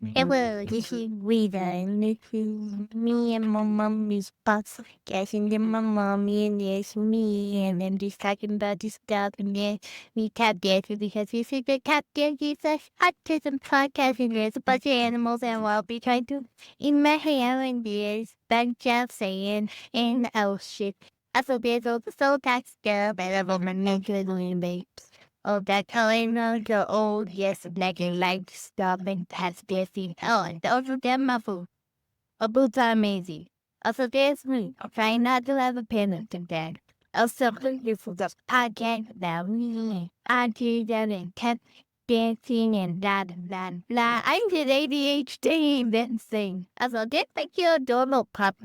Hello, this is Wiesa, and this is me and my mommy's podcast, and then my mommy, and there's me, and then just talking about this stuff, and then we tap dancing because this is the tap dancing autism podcast, and there's a bunch of animals, and I'll be trying to in my hair, and there's bunch of sand, and oh shit. Also, there's also that stuff, and I'm on my little babes. Oh, that telling the old yes, like a light stuff and that's busy. Oh, and those are them muffled. A boots are amazing. Also, there's me. I'm trying not to have a panic attack. Also, thank you for the podcast about me. Autism and tap dancing and blah, blah, blah. I did ADHD and that thing. Also, that's like your normal pop.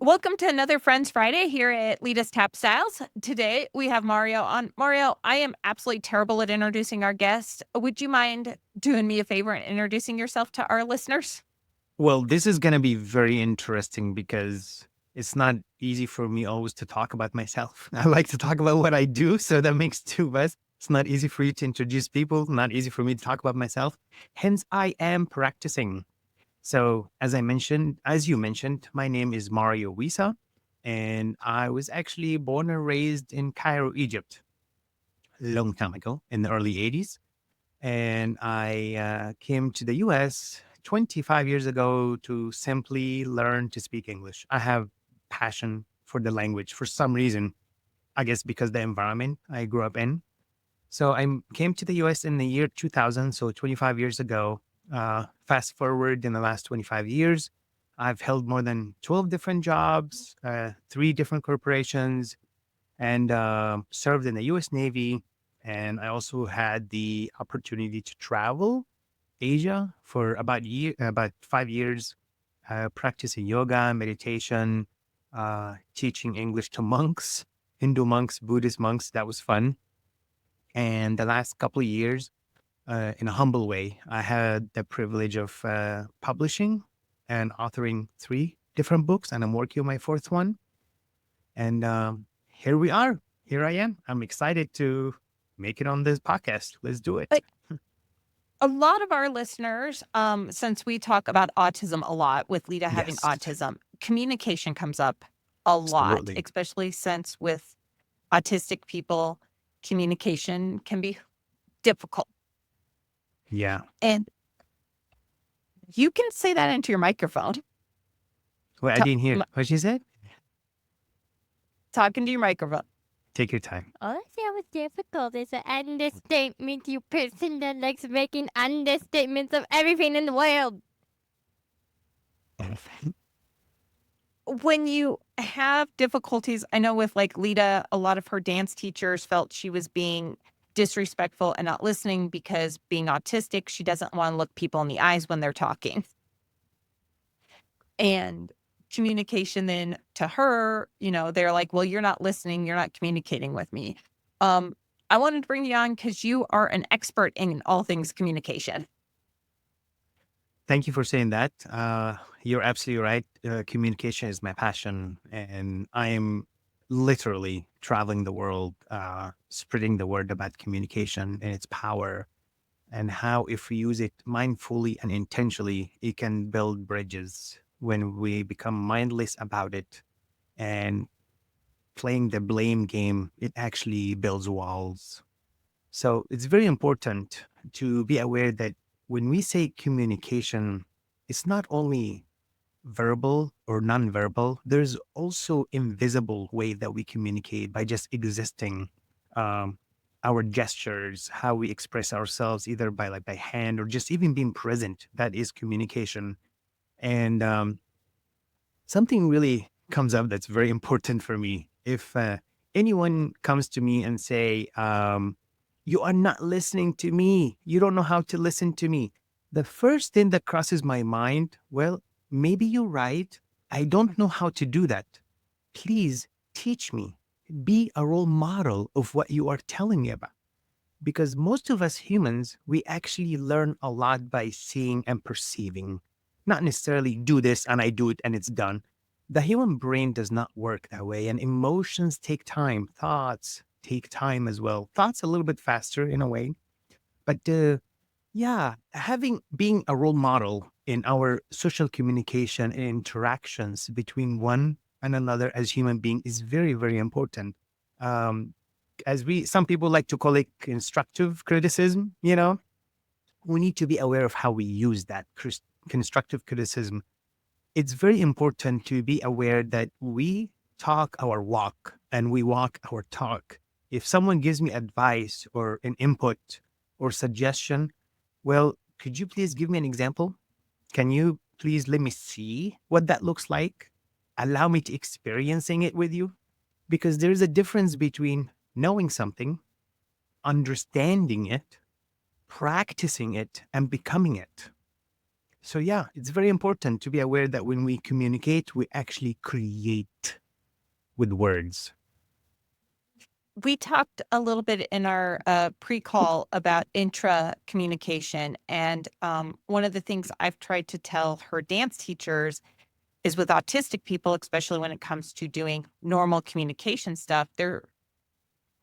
Welcome to another Friends Friday here at Leta Tap Styles. Today we have Mario on. Mario, I am absolutely terrible at introducing our guests. Would you mind doing me a favor and introducing yourself to our listeners? Well, this is going to be very interesting because it's not easy for me always to talk about myself. I like to talk about what I do. So that makes two of us. It's not easy for you to introduce people, not easy for me to talk about myself. Hence, I am practicing. So, as you mentioned, my name is Mario Wissa, and I was actually born and raised in Cairo, Egypt, a long time ago in the early 80s. And I came to the US 25 years ago to simply learn to speak English. I have passion for the language for some reason, I guess because the environment I grew up in. So came to the US in the year 2000, so 25 years ago. Fast forward in the last 25 years, I've held more than 12 different jobs, three different corporations, and served in the US Navy. And I also had the opportunity to travel Asia for about 5 years, practicing yoga, meditation, teaching English to monks, Hindu monks, Buddhist monks. That was fun. And the last couple of years, in a humble way, I had the privilege of publishing and authoring three different books, and I'm working on my fourth one. And here we are. Here I am. I'm excited to make it on this podcast. Let's do it. But a lot of our listeners, since we talk about autism a lot with Leta having Yes, autism, communication comes up a lot, absolutely. especially since with autistic people, communication can be difficult. Yeah. And you can say that into your microphone. Well, I didn't hear what she said. Talking to your microphone. Take your time. All I say was difficult is an understatement, you person that likes making understatements of everything in the world. When you have difficulties, I know with like Leta, a lot of her dance teachers felt she was being disrespectful and not listening because being autistic, she doesn't want to look people in the eyes when they're talking. And communication then to her, they're like, well, you're not listening, you're not communicating with me. I wanted to bring you on because you are an expert in all things communication. Thank you for saying that. You're absolutely right. Communication is my passion, and I am literally traveling the world, spreading the word about communication and its power, and how, if we use it mindfully and intentionally, it can build bridges. When we become mindless about it and playing the blame game, it actually builds walls. So it's very important to be aware that when we say communication, it's not only verbal or nonverbal, there's also invisible way that we communicate by just existing. Um, our gestures, how we express ourselves, either by hand or just even being present, that is communication. And something really comes up that's very important for me. If anyone comes to me and say, you are not listening to me, you don't know how to listen to me, the first thing that crosses my mind, well, maybe you're right. I don't know how to do that. Please teach me. Be a role model of what you are telling me about. Because most of us humans, we actually learn a lot by seeing and perceiving, not necessarily do this and I do it and it's done. The human brain does not work that way, and emotions take time. Thoughts take time as well. Thoughts a little bit faster in a way, but Yeah, being a role model in our social communication and interactions between one and another as human being is very, very important. Um, some people like to call it constructive criticism, we need to be aware of how we use that constructive criticism. It's very important to be aware that we talk our walk and we walk our talk. If someone gives me advice or an input or suggestion, well, could you please give me an example? Can you please let me see what that looks like? Allow me to experiencing it with you? Because there's a difference between knowing something, understanding it, practicing it, and becoming it. So, yeah, it's very important to be aware that when we communicate, we actually create with words. We talked a little bit in our pre-call about intra communication. And one of the things I've tried to tell her dance teachers is with autistic people, especially when it comes to doing normal communication stuff, they're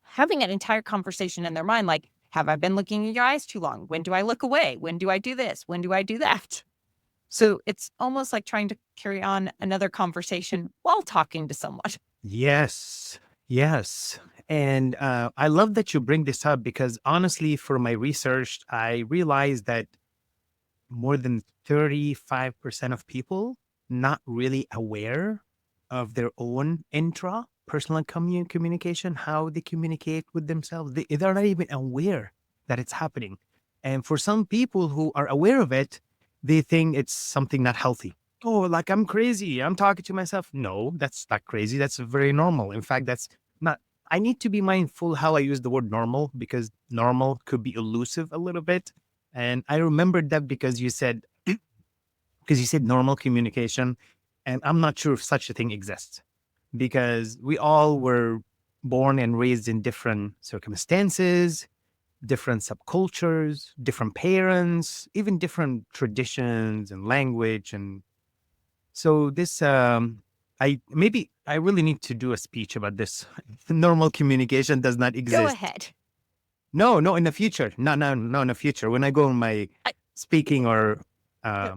having an entire conversation in their mind like, have I been looking in your eyes too long? When do I look away? When do I do this? When do I do that? So it's almost like trying to carry on another conversation while talking to someone. Yes, yes. And I love that you bring this up because honestly, for my research, I realized that more than 35% of people not really aware of their own intra-personal communication, how they communicate with themselves. They're not even aware that it's happening. And for some people who are aware of it, they think it's something not healthy. Oh, like I'm crazy. I'm talking to myself. No, that's not crazy. That's very normal. In fact, that's not. I need to be mindful how I use the word normal because normal could be elusive a little bit. And I remembered that because you said normal communication, and I'm not sure if such a thing exists because we all were born and raised in different circumstances, different subcultures, different parents, even different traditions and language. And so I really need to do a speech about this. Normal communication does not Go exist. ahead. No, no, in the future. No, in the future. When I go on my I- speaking or Yeah.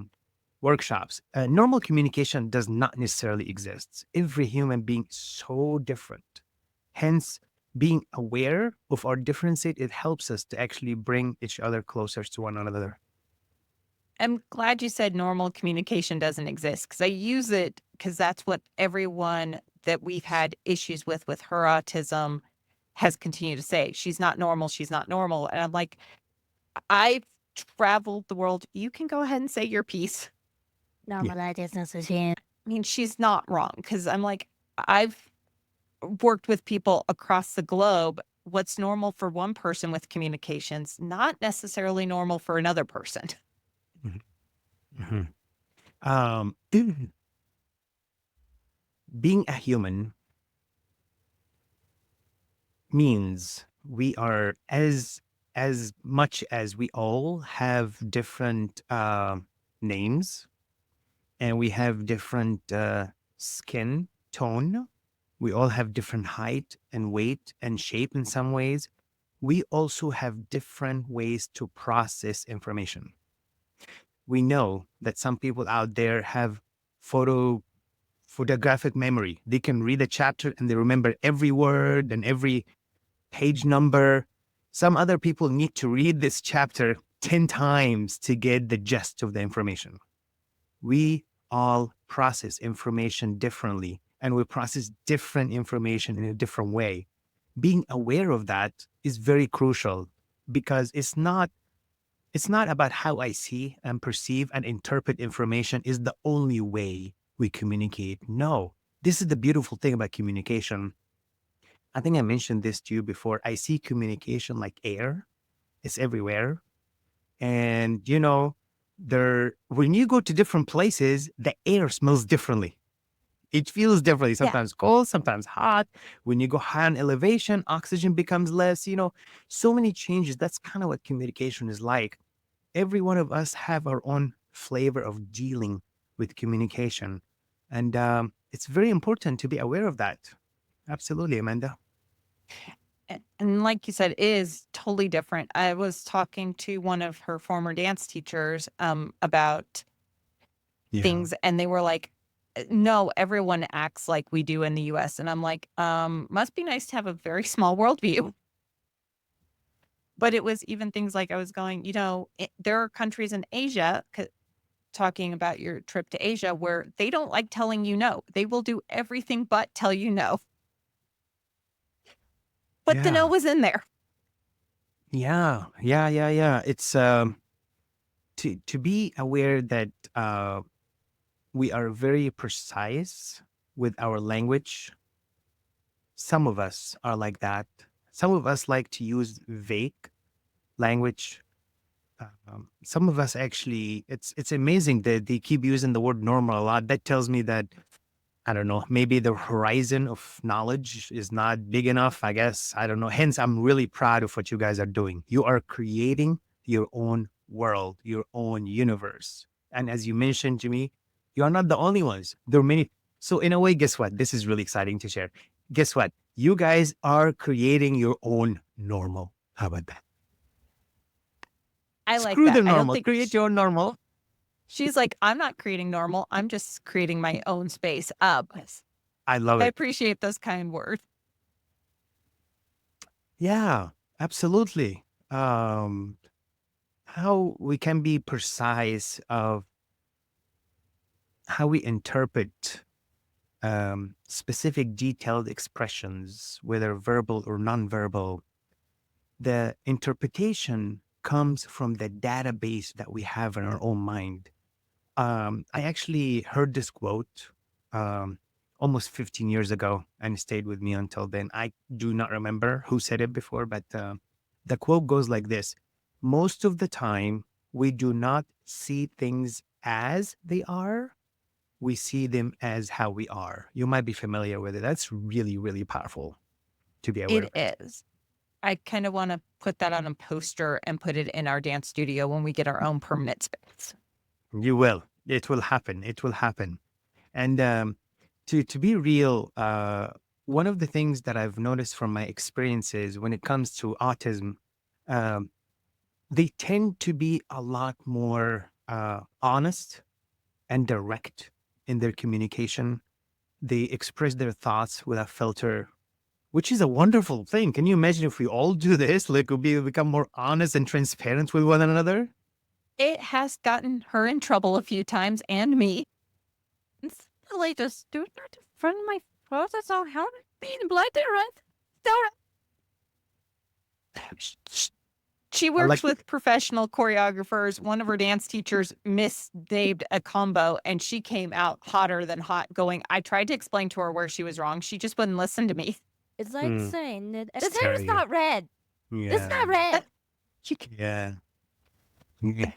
workshops, normal communication does not necessarily exist. Every human being is so different. Hence, being aware of our differences, it helps us to actually bring each other closer to one another. I'm glad you said normal communication doesn't exist because I use it because that's what everyone that we've had issues with her autism has continued to say. She's not normal. She's not normal. And I'm like, I've traveled the world. You can go ahead and say your piece. Normalization. I mean, she's not wrong because I'm like, I've worked with people across the globe. What's normal for one person with communications, not necessarily normal for another person. Mhm. Mhm. Um, being a human means we are as much as we all have different names and we have different skin tone. We all have different height and weight and shape in some ways. We also have different ways to process information. We know that some people out there have photographic memory. They can read a chapter and they remember every word and every page number. Some other people need to read this chapter 10 times to get the gist of the information. We all process information differently and we process different information in a different way. Being aware of that is very crucial because it's not about how I see and perceive and interpret information is the only way we communicate. No, this is the beautiful thing about communication. I think I mentioned this to you before. I see communication like air. It's everywhere. And when you go to different places, the air smells differently. It feels differently, Yeah. sometimes cold, sometimes hot. When you go high on elevation, oxygen becomes less, so many changes. That's kind of what communication is like. Every one of us have our own flavor of dealing with communication. And it's very important to be aware of that. Absolutely, Amanda. And like you said, it is totally different. I was talking to one of her former dance teachers about Yeah. things, and they were like, no, everyone acts like we do in the US. And I'm like, must be nice to have a very small worldview. But it was even things like I was going, there are countries in Asia, talking about your trip to Asia, where they don't like telling you no. They will do everything but tell you no. But the no Yeah. was in there. Yeah. It's to be aware that we are very precise with our language. Some of us are like that. Some of us like to use vague language. Some of us actually, it's amazing that they keep using the word normal a lot. That tells me that, I don't know, maybe the horizon of knowledge is not big enough, I guess. I don't know. Hence, I'm really proud of what you guys are doing. You are creating your own world, your own universe. And as you mentioned to me, you are not the only ones. There are many. So, in a way, guess what? This is really exciting to share. Guess what? You guys are creating your own normal. How about that? I like Screw that. the I don't normal. think Create your own normal. she's like, I'm not creating normal. I'm just creating my own space. I love I it. appreciate those kind words. Yeah, absolutely. How we can be precise of how we interpret specific detailed expressions, whether verbal or nonverbal. The interpretation comes from the database that we have in our own mind. I actually heard this quote um, almost 15 years ago and it stayed with me until then. I do not remember who said it before, but the quote goes like this: most of the time, we do not see things as they are, we see them as how we are. You might be familiar with it. That's really, really powerful to be aware It of it. is. I kind of want to put that on a poster and put it in our dance studio when we get our own permanent space. You will. It will happen. It will happen. And to be real, one of the things that I've noticed from my experiences when it comes to autism, um, they tend to be a lot more honest and direct in their communication. They express their thoughts without filter, which is a wonderful thing. Can you imagine if we all do this? Like, we become more honest and transparent with one another? It has gotten her in trouble a few times and me. It's really just do not in front of my father, so how being blood right? She I works like with professional choreographers. One of her dance teachers misnamed a combo and she came out hotter than hot going, I tried to explain to her where she was wrong. She just wouldn't listen to me. It's like Mm, saying that this hair is scary. not red. It's Yeah. not red. You Yeah. Yeah.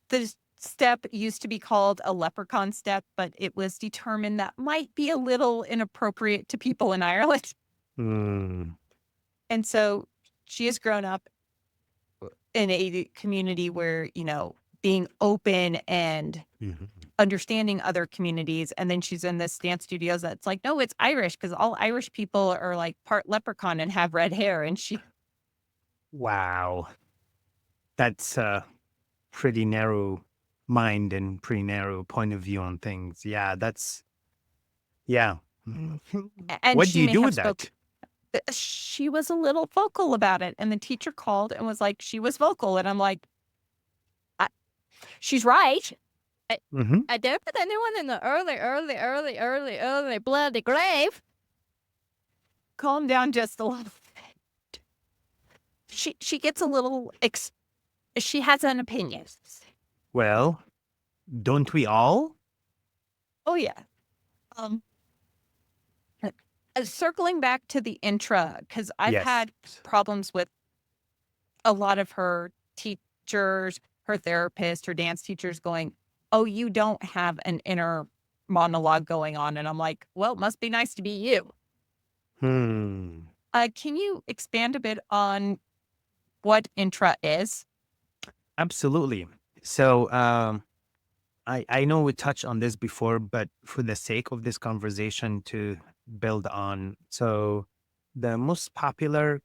the step used to be called a leprechaun step, but it was determined that might be a little inappropriate to people in Ireland. Mm. And so she has grown up in a community where, being open and Mhm. understanding other communities. And then she's in this dance studios that's like, no, it's Irish because all Irish people are like part leprechaun and have red hair. And she, Wow. That's a pretty narrow mind and pretty narrow point of view on things. Yeah, yeah. and What do she you may do have with spoke. that? She was a little vocal about it. And the teacher called and was like, she was vocal. And I'm like, she's right. Hmm. I don't put anyone in the early bloody grave. Calm down just a little bit. She gets a little, she has an opinion. Well, don't we all? Oh, yeah. Um, circling back to the intra, because I've Yes. had problems with a lot of her teachers, her therapist, her dance teachers going, oh, you don't have an inner monologue going on. And I'm like, well, it must be nice to be you. Hmm. Can you expand a bit on what intra is? Absolutely. So, I know we touched on this before, but for the sake of this conversation to build on, so the most popular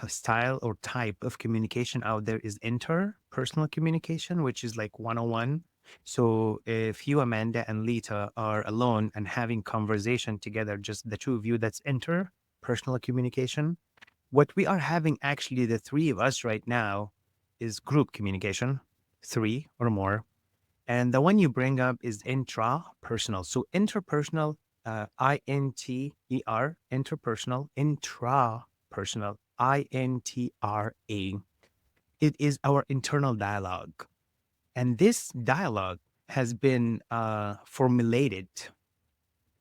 style or type of communication out there is interpersonal communication, which is like 101. So if you, Amanda, and Leta are alone and having conversation together, just the two of you, that's interpersonal communication. What we are having, actually, the three of us right now, is group communication, three or more. And the one you bring up is intrapersonal. So interpersonal, INTER, interpersonal, intrapersonal, INTRA. It is our internal dialogue. And this dialogue has been formulated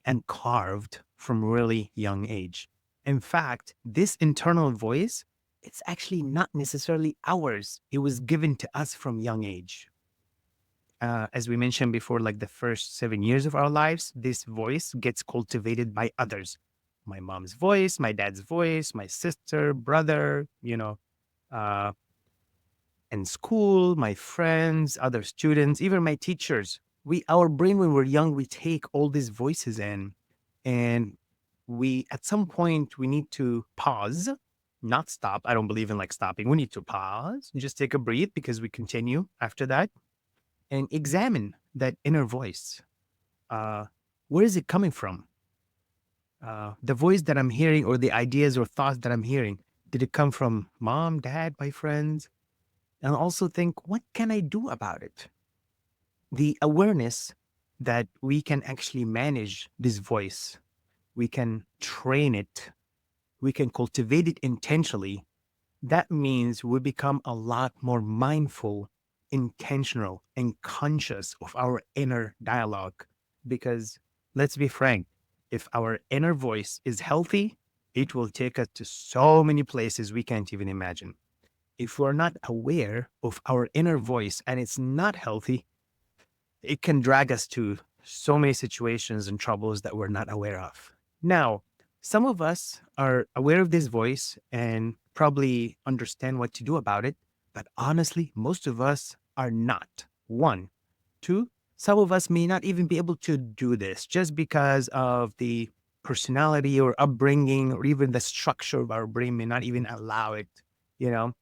and carved from really young age. In fact, this internal voice, it's actually not necessarily ours. It was given to us from young age. As we mentioned before, like the first 7 years of our lives, this voice gets cultivated by others. My mom's voice, my dad's voice, my sister, brother, uh, in school, my friends, other students, even my teachers. Our brain, when we're young, we take all these voices in, and at some point, we need to pause, not stop. I don't believe in like stopping. We need to pause and just take a breath, because we continue after that and examine that inner voice. Where is it coming from? The voice that I'm hearing, or the ideas or thoughts that I'm hearing, did it come from mom, dad, my friends? And also think, what can I do about it? The awareness that we can actually manage this voice, we can train it, we can cultivate it intentionally. That means we become a lot more mindful, intentional, and conscious of our inner dialogue. Because let's be frank, if our inner voice is healthy, it will take us to so many places we can't even imagine. If we're not aware of our inner voice and it's not healthy, it can drag us to so many situations and troubles that we're not aware of. Now, some of us are aware of this voice and probably understand what to do about it, but honestly, most of us are not. One. Two, some of us may not even be able to do this just because of the personality or upbringing, or even the structure of our brain may not even allow it. You know,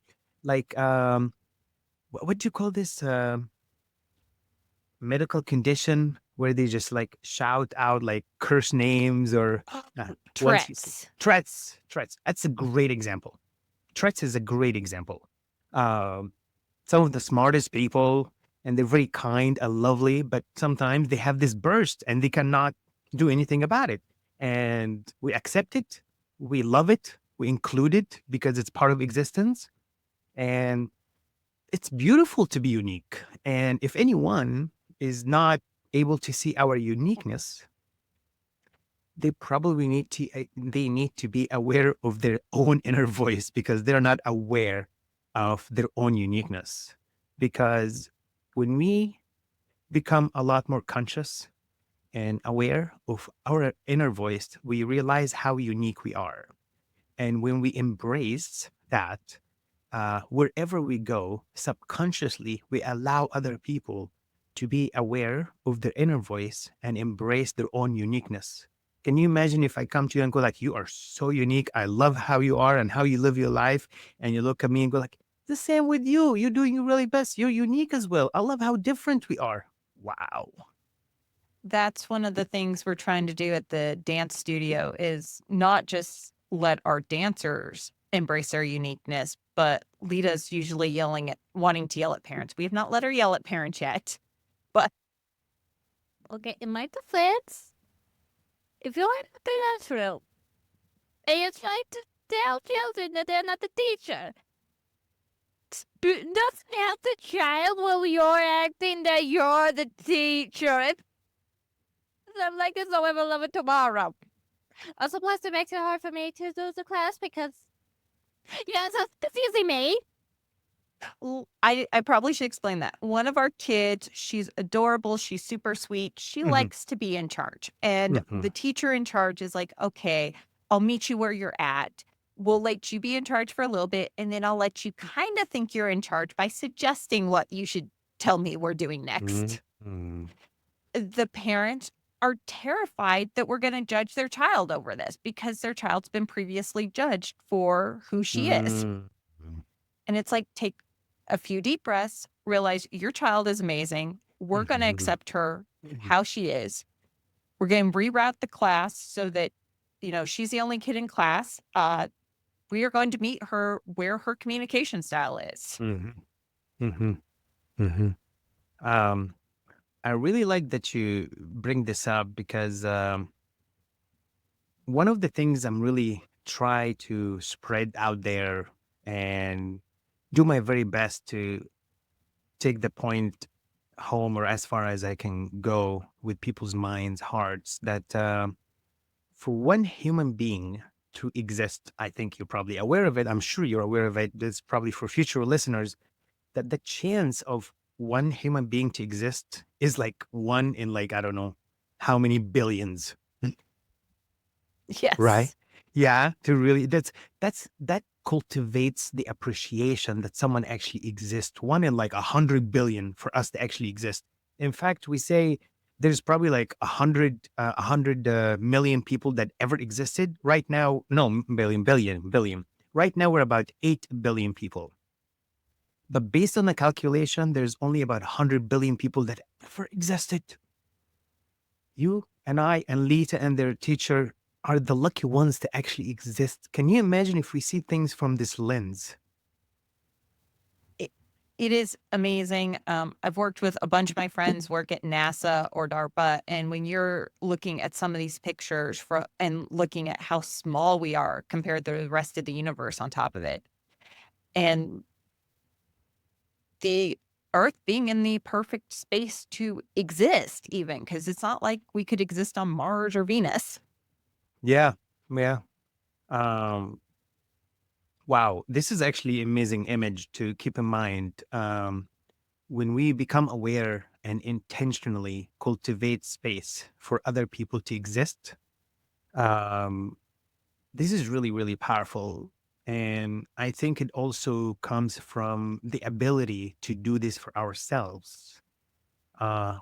like what do you call this medical condition where they just like shout out like curse names, or once you say Tourette's. Tourette's. That's a great example. Tourette's is a great example. Um, some of the smartest people, and they're very kind and lovely, but sometimes they have this burst and they cannot do anything about it. And we accept it, we love it, we include it because it's part of existence. And it's beautiful to be unique. And if anyone is not able to see our uniqueness, they probably they need to be aware of their own inner voice, because they're not aware of their own uniqueness. Because when we become a lot more conscious and aware of our inner voice, we realize how unique we are. And when we embrace that, wherever we go, subconsciously, we allow other people to be aware of their inner voice and embrace their own uniqueness. Can you imagine if I come to you and go like, you are so unique. I love how you are and how you live your life. And you look at me and go like, the same with you. You're doing your really best. You're unique as well. I love how different we are. Wow. That's one of the things we're trying to do at the dance studio, is not just let our dancers embrace their uniqueness, but Leta's usually wanting to yell at parents. We have not let her yell at parents yet, but Okay, in my defense, if you're in the dance room and you're trying to tell children that they're not the teacher, doesn't help the child while you're acting that you're the teacher. I'm like this, so I will love it tomorrow. Also, plus it makes it hard for me to do the class because, it's confusing me. I probably should explain that. One of our kids, she's adorable. She's super sweet. She likes to be in charge. And the teacher in charge is like, okay, I'll meet you where you're at. We'll let you be in charge for a little bit. And then I'll let you kind of think you're in charge by suggesting what you should tell me we're doing next. The parent are terrified that we're going to judge their child over this because their child's been previously judged for who she is. Mm. And it's like, take a few deep breaths, realize your child is amazing. We're going to accept her how she is. We're going to reroute the class so that, she's the only kid in class. We are going to meet her where her communication style is. Mhm. Mhm. Mhm. Um, I really like that you bring this up because one of the things I'm really try to spread out there and do my very best to take the point home or as far as I can go with people's minds, hearts, that for one human being to exist, I think you're probably aware of it. I'm sure you're aware of it. This probably for future listeners that the chance of one human being to exist is like one in like, I don't know how many billions. Right. Yes. Yeah. To really, that cultivates the appreciation that someone actually exists. One in like 100 billion for us to actually exist. In fact, we say there's probably like a hundred million people that ever existed right now. No, billion. Right now, we're about 8 billion people. But based on the calculation, there's only about 100 billion people that ever existed. You and I and Leta and their teacher are the lucky ones to actually exist. Can you imagine if we see things from this lens? It is amazing. I've worked with a bunch of my friends work at NASA or DARPA, and when you're looking at some of these pictures and looking at how small we are compared to the rest of the universe on top of it, and the Earth being in the perfect space to exist, even because it's not like we could exist on Mars or Venus. Yeah, yeah. Um, wow, this is actually amazing image to keep in mind. When we become aware and intentionally cultivate space for other people to exist, um, this is really, really powerful. And I think it also comes from the ability to do this for ourselves.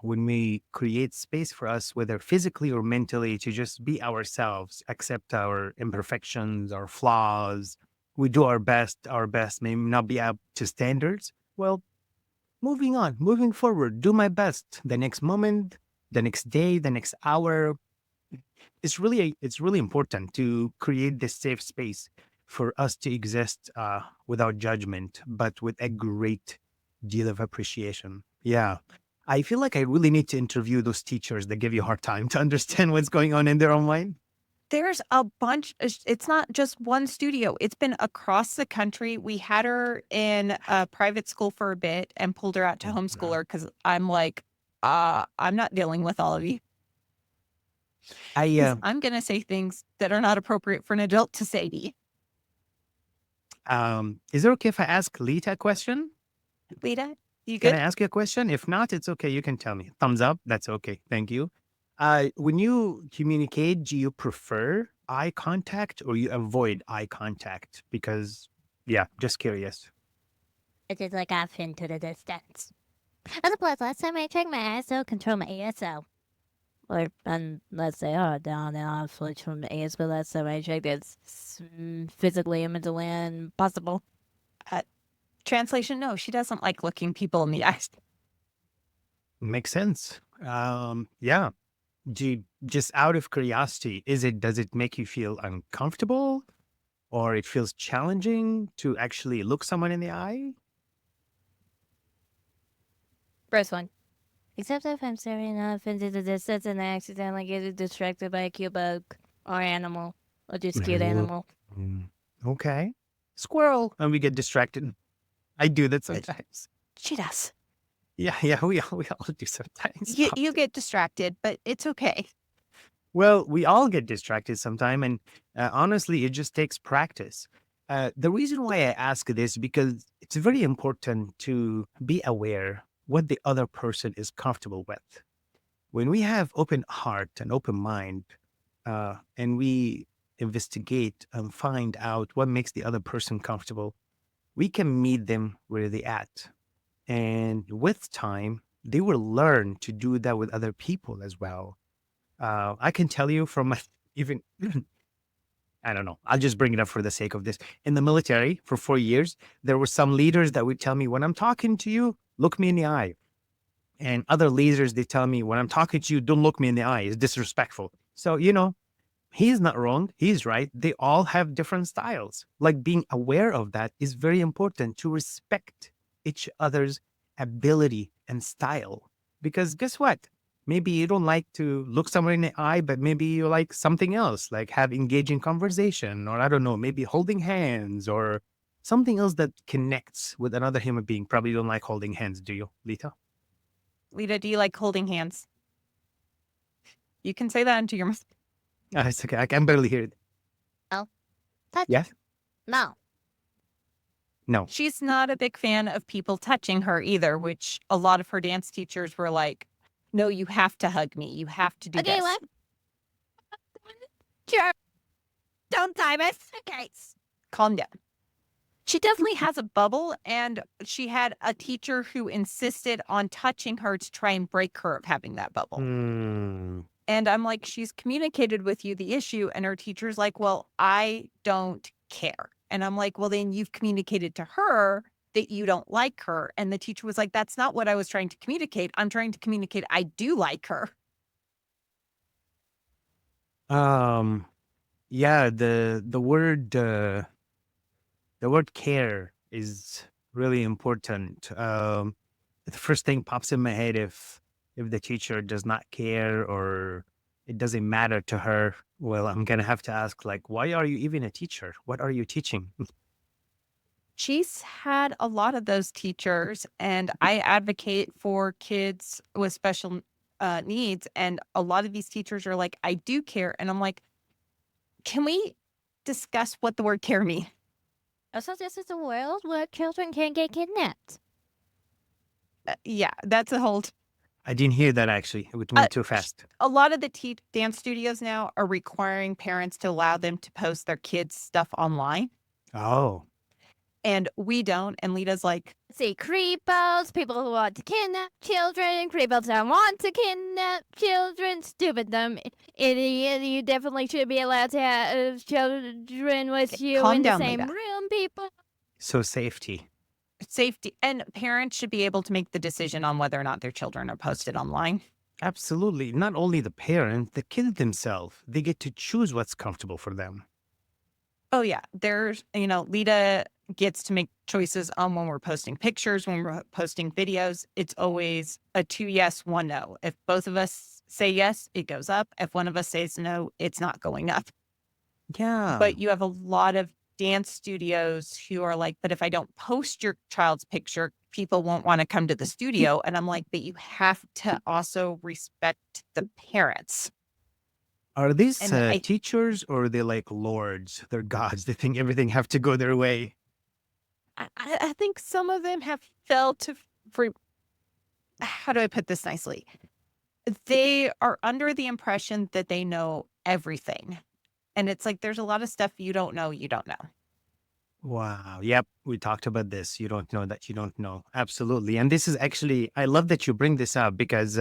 When we create space for us, whether physically or mentally, to just be ourselves, accept our imperfections, our flaws, we do our best. Our best may not be up to standards. Well, moving on, moving forward, do my best. The next moment, the next day, the next hour, it's really important to create this safe space for us to exist without judgment, but with a great deal of appreciation. Yeah. I feel like I really need to interview those teachers that give you a hard time to understand what's going on in their own mind. There's a bunch. It's not just one studio. It's been across the country. We had her in a private school for a bit and pulled her out to homeschool her because I'm like, I'm not dealing with all of you. I Because I'm going to say things that are not appropriate for an adult to say to you. Is it okay if I ask Leta a question? Leta, you Can good? I ask you a question? If not, it's okay. You can tell me. Thumbs up. That's okay. Thank you. When you communicate, do you prefer eye contact or you avoid eye contact? Because, yeah, just curious. It is like off into the distance. And plus, last time I checked, my ISO controlled my ASO. Or, and let's say, down and off switch from the AS, but last time I checked, it's physically and mentally impossible. Translation, no, she doesn't like looking people in the eyes. Makes sense. Yeah. Just out of curiosity, does it make you feel uncomfortable or it feels challenging to actually look someone in the eye? First one. Except if I'm staring off into the distance and I accidentally get distracted by a cute bug or animal, or just cute animal. Mm, okay. Squirrel. And we get distracted. I do that sometimes. She does. Yeah, we all do sometimes. You get distracted, but it's okay. Well, we all get distracted sometime, and honestly, it just takes practice. The reason why I ask this because it's very important to be aware what the other person is comfortable with. When we have open heart and open mind, and we investigate and find out what makes the other person comfortable, we can meet them where they at. And with time, they will learn to do that with other people as well. I can tell you from my even I don't know. I'll just bring it up for the sake of this. In the military for 4 years, there were some leaders that would tell me, when I'm talking to you, look me in the eye. And other leaders, they tell me, when I'm talking to you, don't look me in the eye. It's disrespectful. So, he's not wrong. He's right. They all have different styles. Like, being aware of that is very important, to respect each other's ability and style. Because guess what? Maybe you don't like to look someone in the eye, but maybe you like something else, like have engaging conversation, or I don't know, maybe holding hands or something else that connects with another human being. Probably don't like holding hands, do you, Leta? Leta, do you like holding hands? You can say that into your mouth. It's okay. I can barely hear it. Touch. Yes? No. No. She's not a big fan of people touching her either, which a lot of her dance teachers were like, no, you have to hug me. You have to do Okay, this. what? Sure. Don't time us. Okay. Calm down. She definitely has a bubble, and she had a teacher who insisted on touching her to try and break her of having that bubble. Mm. And I'm like, she's communicated with you the issue. And her teacher's like, well, I don't care. And I'm like, well, then you've communicated to her that you don't like her. And the teacher was like, that's not what I was trying to communicate. I'm trying to communicate I do like her. Yeah, the word care is really important. The first thing pops in my head, if the teacher does not care or it doesn't matter to her, well, I'm gonna have to ask, like, why are you even a teacher? What are you teaching? She's had a lot of those teachers, and I advocate for kids with special needs. And a lot of these teachers are like, I do care. And I'm like, can we discuss what the word care means? So this is a world where children can get kidnapped. Yeah, that's a whole. I didn't hear that actually. It went too fast. A lot of the dance studios now are requiring parents to allow them to post their kids' stuff online. Oh. And we don't. And Leta's like, See, creepos, people who want to kidnap children, creepos that want to kidnap children, stupid dumb idiot. You definitely should be allowed to have children with you calm in the down, same Leta. room, people. So safety. Safety. And parents should be able to make the decision on whether or not their children are posted online. Absolutely. Not only the parent, the kid themselves, they get to choose what's comfortable for them. Oh, yeah. There's, Leta gets to make choices on when we're posting pictures, when we're posting videos. It's always a 2 yes, 1 no. If both of us say yes, it goes up. If one of us says no, it's not going up. Yeah. But you have a lot of dance studios who are like, but if I don't post your child's picture, people won't want to come to the studio. And I'm like, but you have to also respect the parents. Are these And teachers, or are they like lords? They're gods. They think everything have to go their way. I think some of them have felt for, how do I put this nicely? They are under the impression that they know everything. And it's like, there's a lot of stuff you don't know. Wow. Yep. We talked about this. You don't know that you don't know. Absolutely. And this is actually, I love that you bring this up, because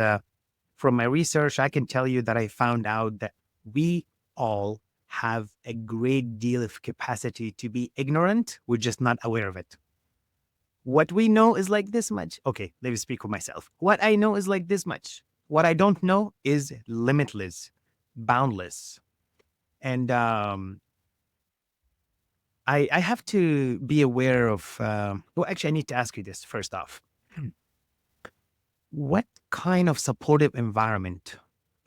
from my research, I can tell you that I found out that we all have a great deal of capacity to be ignorant. We're just not aware of it. What we know is like this much. Okay, let me speak for myself. What I know is like this much. What I don't know is limitless, boundless. And I have to be aware of, well, actually, I need to ask you this first off. What kind of supportive environment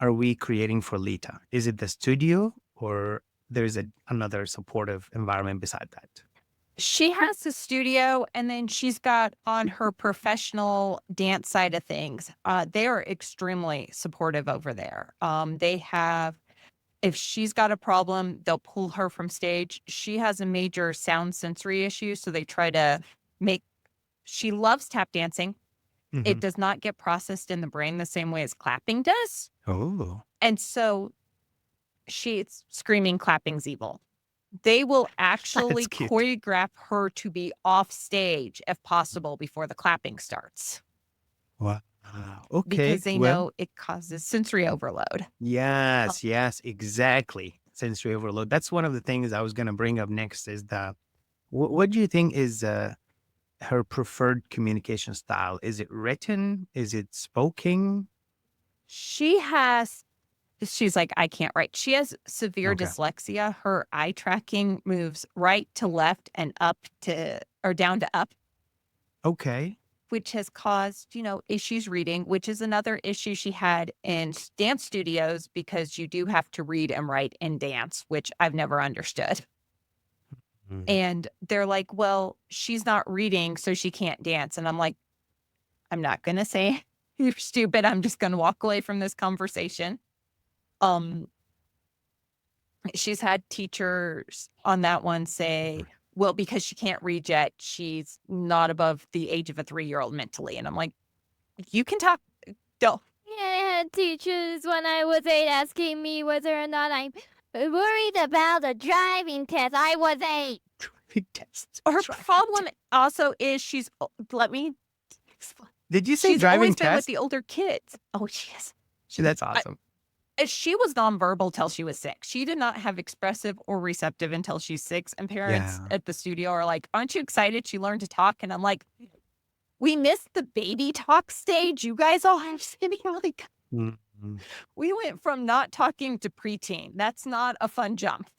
are we creating for Leta? Is it the studio, or there's another supportive environment beside that? She has a studio, and then she's got on her professional dance side of things. They are extremely supportive over there. They have, if she's got a problem, they'll pull her from stage. She has a major sound sensory issue, so they try to make, she loves tap dancing. It Mhm. does not get processed in the brain the same way as clapping does. Oh, And so she's screaming, clapping's evil. They will actually cute. choreograph her to be off stage if possible before the clapping starts. Wow. Okay. because they Well, know it causes sensory overload. yes, exactly. Sensory overload. That's one of the things I was going to bring up next is what do you think is her preferred communication style? Is it written? Is it spoken? She's like, I can't write. She has severe Okay. dyslexia. Her eye tracking moves right to left and up to, or down to up, Okay. which has caused, issues reading, which is another issue she had in dance studios because you do have to read and write in dance, which I've never understood. Mm. And they're like, well, she's not reading, so she can't dance. And I'm like, I'm not going to say you're stupid. I'm just going to walk away from this conversation. Um, she's had teachers on that one say, well, because she can't read yet, she's not above the age of a 3-year-old mentally. And I'm like, you can talk. Don't. Yeah, I had teachers when I was 8 asking me whether or not I'm worried about a driving test. I was 8. Test. Her Driving problem test. also is let me explain. Did you say She's driving always been with test? the older kids. Oh, she is. That's awesome. She was nonverbal till she was 6. She did not have expressive or receptive until she's 6. And parents Yeah. at the studio are like, aren't you excited she learned to talk? And I'm like, we missed the baby talk stage. You guys all have sitting like, Mm-hmm. we went from not talking to preteen. That's not a fun jump.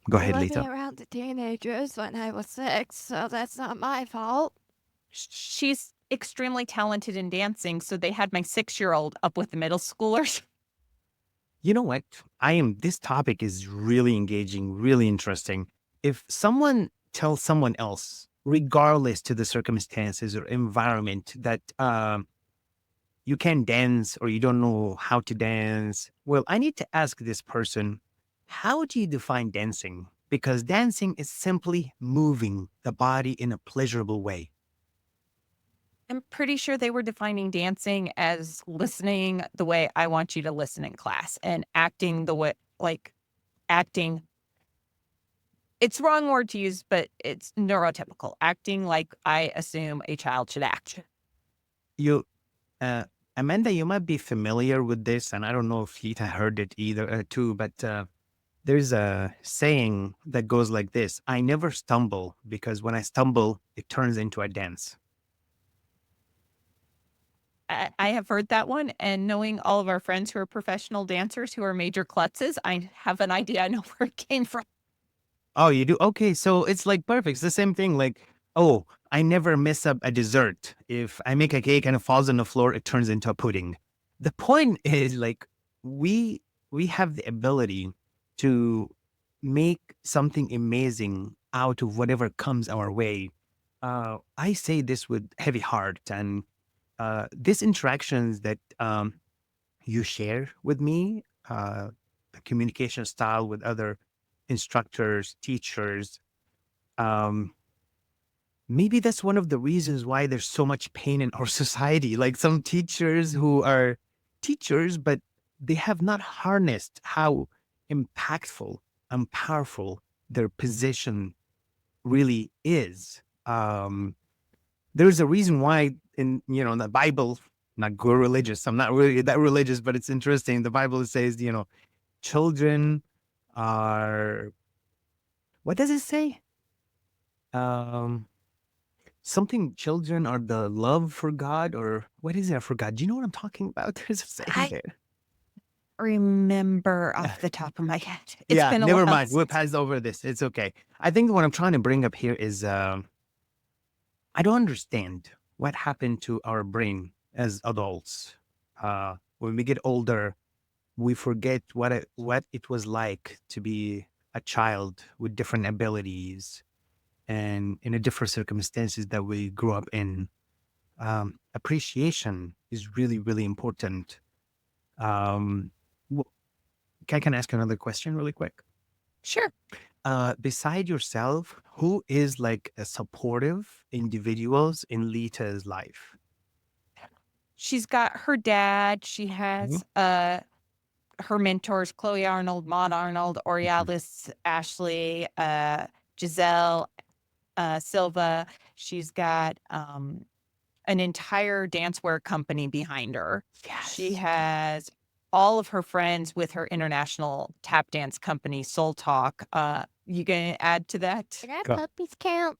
Go I ahead, wasn't Leta. around the teenagers when I was 6, so that's not my fault. She's extremely talented in dancing. So they had my 6-year-old up with the middle schoolers. You know what? This topic is really engaging, really interesting. If someone tells someone else, regardless to the circumstances or environment, that you can dance or you don't know how to dance, well, I need to ask this person, how do you define dancing? Because dancing is simply moving the body in a pleasurable way. I'm pretty sure they were defining dancing as listening the way I want you to listen in class and acting the way, acting. It's the wrong word to use, but it's neurotypical. Acting like I assume a child should act. You, uh, Amanda, you might be familiar with this, and I don't know if Lita heard it either too, but there's a saying that goes like this: I never stumble because when I stumble, it turns into a dance. I have heard that one, and knowing all of our friends who are professional dancers who are major klutzes, I have an idea. I know where it came from. Oh, you do? Okay, so it's like perfect. It's the same thing. Like, oh, I never mess up a dessert. If I make a cake and it falls on the floor, it turns into a pudding. The point is like we we have the ability to make something amazing out of whatever comes our way. I say this with heavy heart, and these interactions that you share with me, the communication style with other instructors, teachers, um, maybe that's one of the reasons why there's so much pain in our society. Like some teachers who are teachers, but they have not harnessed how impactful and powerful their position really is. There's a reason why in the Bible, not go religious. I'm not really that religious, but it's interesting. The Bible says, children are, what does it say? Um, Something children are the love for God, or what is it? I forgot. Do you know what I'm talking about? There's a saying I there. remember off the top of my head. It's Yeah, been a never while mind. We'll since. pass over this. It's okay. I think what I'm trying to bring up here is I don't understand what happened to our brain as adults. When we get older, we forget what it was like to be a child with different abilities and in a different circumstances that we grew up in. Appreciation is really, really important. Um, w- can I ask another question really quick? Sure. Beside yourself, who is like a supportive individuals in Lita's life? She's got her dad. She Mhm, has her mentors, Chloe Arnold, Maud Arnold, mhm. Orialis, Ashley, Giselle, Silva. She's got an entire dancewear company behind her. She Yes. has all of her friends with her international tap dance company, Soul Talk. You gonna add to that? Can our Go. puppies count?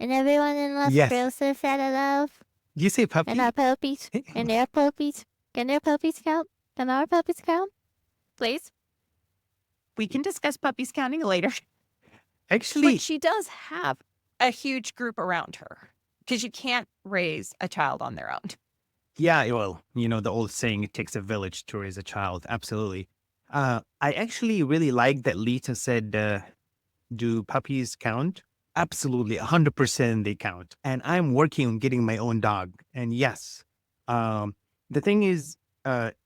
And everyone in Las Yes. Cruces out of love? Do you say puppy? And our puppies? And their puppies? Can their puppies count? Can our puppies count? Please? We can discuss puppies counting later. Actually, But she does have a huge group around her because you can't raise a child on their own. yeah, well, the old saying, it takes a village to raise a child. Absolutely. I actually really like that Leta said, do puppies count? Absolutely. 100% they count. And I'm working on getting my own dog. And yes, the thing is,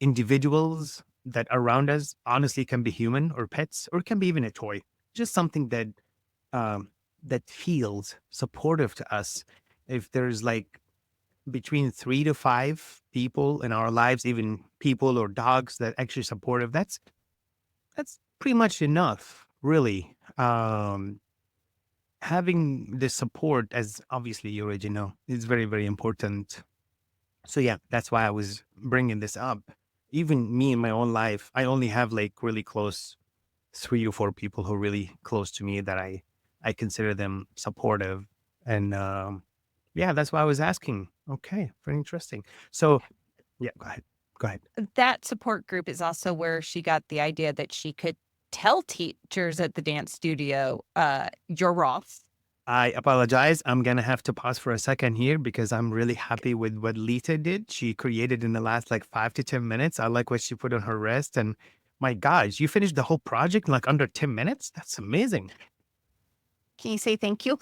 individuals that around us honestly can be human or pets, or can be even a toy, just something that feels supportive to us. If there's like between 3 to 5 people in our lives, even people or dogs that actually supportive, that's pretty much enough, really. Having the support, as obviously you already know, is very, very important. So yeah, that's why I was bringing this up. Even me in my own life, I only have like really close 3 or 4 people who are really close to me that I consider them supportive. And yeah, that's why I was asking. Okay, very interesting. So yeah, go ahead. Go ahead. That support group is also where she got the idea that she could tell teachers at the dance studio, you're Ross. I apologize. I'm gonna have to pause for a second here because I'm really happy with what Leta did. She created in the last like 5 to 10 minutes. I like what she put on her wrist. And my gosh, you finished the whole project in like under 10 minutes? That's amazing. Can you say thank you?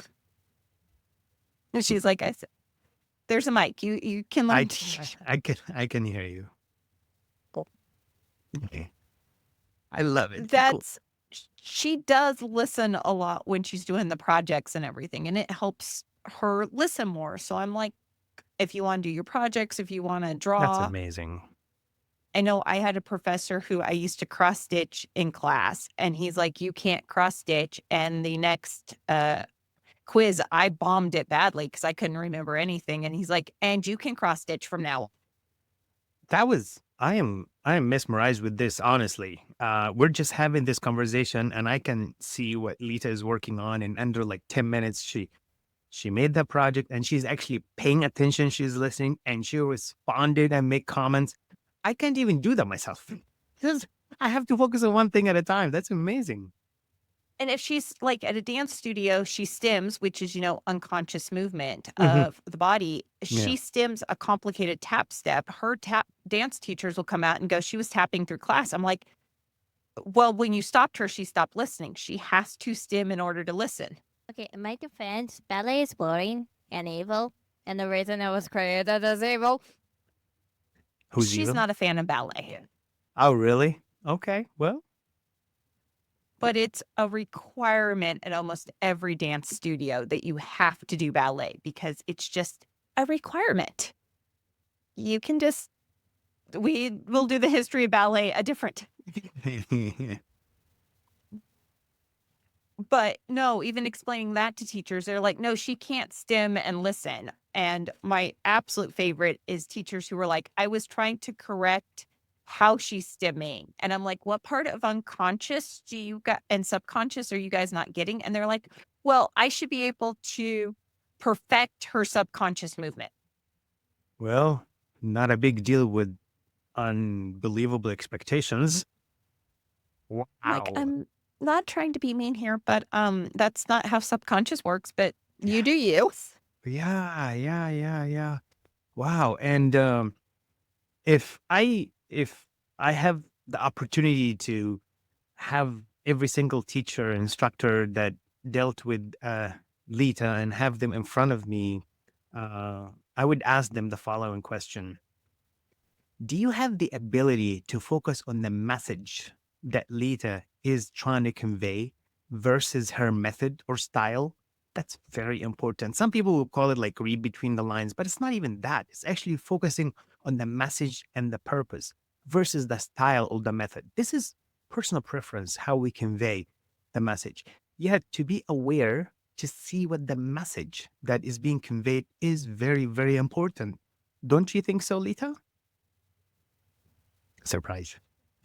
And she's like, I said, there's a mic. You can learn. I can hear you. Cool. Okay. I love it. Cool. That's she does listen a lot when she's doing the projects and everything, and it helps her listen more. So I'm like, if you want to do your projects, if you want to That's draw, amazing. I know I had a professor who I used to cross stitch in class, and he's like, you can't cross stitch. And the next quiz, I bombed it badly because I couldn't remember anything. And he's like, and you can cross stitch from now on. I am mesmerized with this, honestly. We're just having this conversation and I can see what Leta is working on, and under like 10 minutes she made that project and she's actually paying attention, she's listening, and she responded and make comments. I can't even do that myself. Because I have to focus on one thing at a time. That's amazing. And if she's like at a dance studio, she stims, which is, unconscious movement Mhm. of the body. Yeah. She stims a complicated tap step. Her tap dance teachers will come out and go, she was tapping through class. I'm like, well, when you stopped her, she stopped listening. She has to stim in order to listen. Okay, in my defense, ballet is boring and evil. And the reason it was created as evil. Who's She's evil? not a fan of ballet, Oh, really? Okay. Well, but it's a requirement at almost every dance studio that you have to do ballet because it's just a requirement. You can just, we will do the history of ballet a different. But no, even explaining that to teachers, they're like, no, she can't stim and listen. And my absolute favorite is teachers who were like, I was trying to correct how she's stimming. And I'm like, what part of unconscious do you got and subconscious are you guys not getting? And they're like, well, I should be able to perfect her subconscious movement. well, not a big deal with unbelievable expectations. Like, Wow. I'm not trying to be mean here, but that's not how subconscious works, but you do you. Yeah. Wow. And if I have the opportunity to have every single teacher, instructor that dealt with Leta and have them in front of me, I would ask them the following question. Do you have the ability to focus on the message that Leta is trying to convey versus her method or style? That's very important. Some people will call it like read between the lines, but it's not even that. It's actually focusing on the message and the purpose versus the style or the method. This is personal preference, how we convey the message. You have to be aware to see what the message that is being conveyed is very, very important. Don't you think so, Leta? Surprise.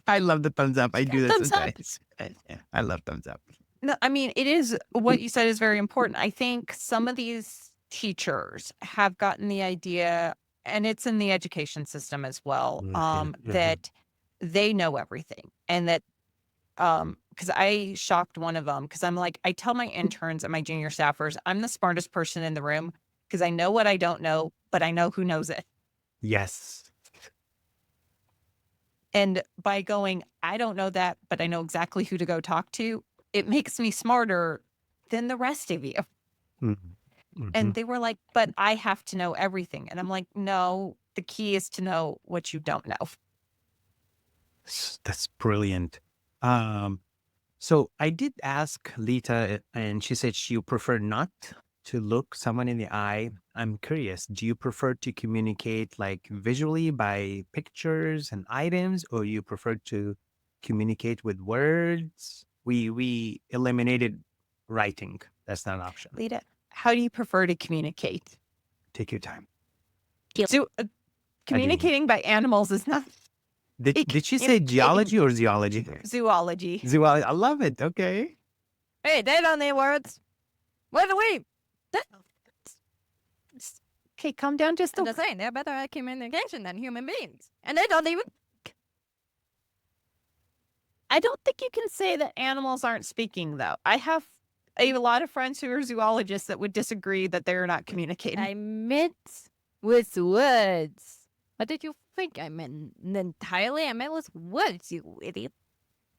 I love the thumbs up. I do that Thumbs up. sometimes. Yeah, I love thumbs up. No, I mean, it is what you said is very important. I think some of these teachers have gotten the idea, and it's in the education system as well, that they know everything. And that, because I shocked one of them, because I'm like, I tell my interns and my junior staffers, I'm the smartest person in the room because I know what I don't know, but I know who knows it. Yes. And by going, I don't know that, but I know exactly who to go talk to, it makes me smarter than the rest of you. Mhm. Mhm. And they were like, but I have to know everything. And I'm like, no, the key is to know what you don't know. That's brilliant. So I did ask Leta, and she said she prefer not to look someone in the eye. I'm curious, do you prefer to communicate like visually by pictures and items, or you prefer to communicate with words? We eliminated writing. That's not an option. Leta, how do you prefer to communicate? Take your time. So communicating by animals is not Did she say geology or zoology? zoology. Zoology. I love it. Okay. Hey, they don't need words. What do we? Okay, calm down just I'm a just saying, they're better at communication than human beings. And they don't even... I don't think you can say that animals aren't speaking, though. I have a lot of friends who are zoologists that would disagree that they're not communicating. I meant with words. What did you think I meant entirely? I meant with words, you idiot.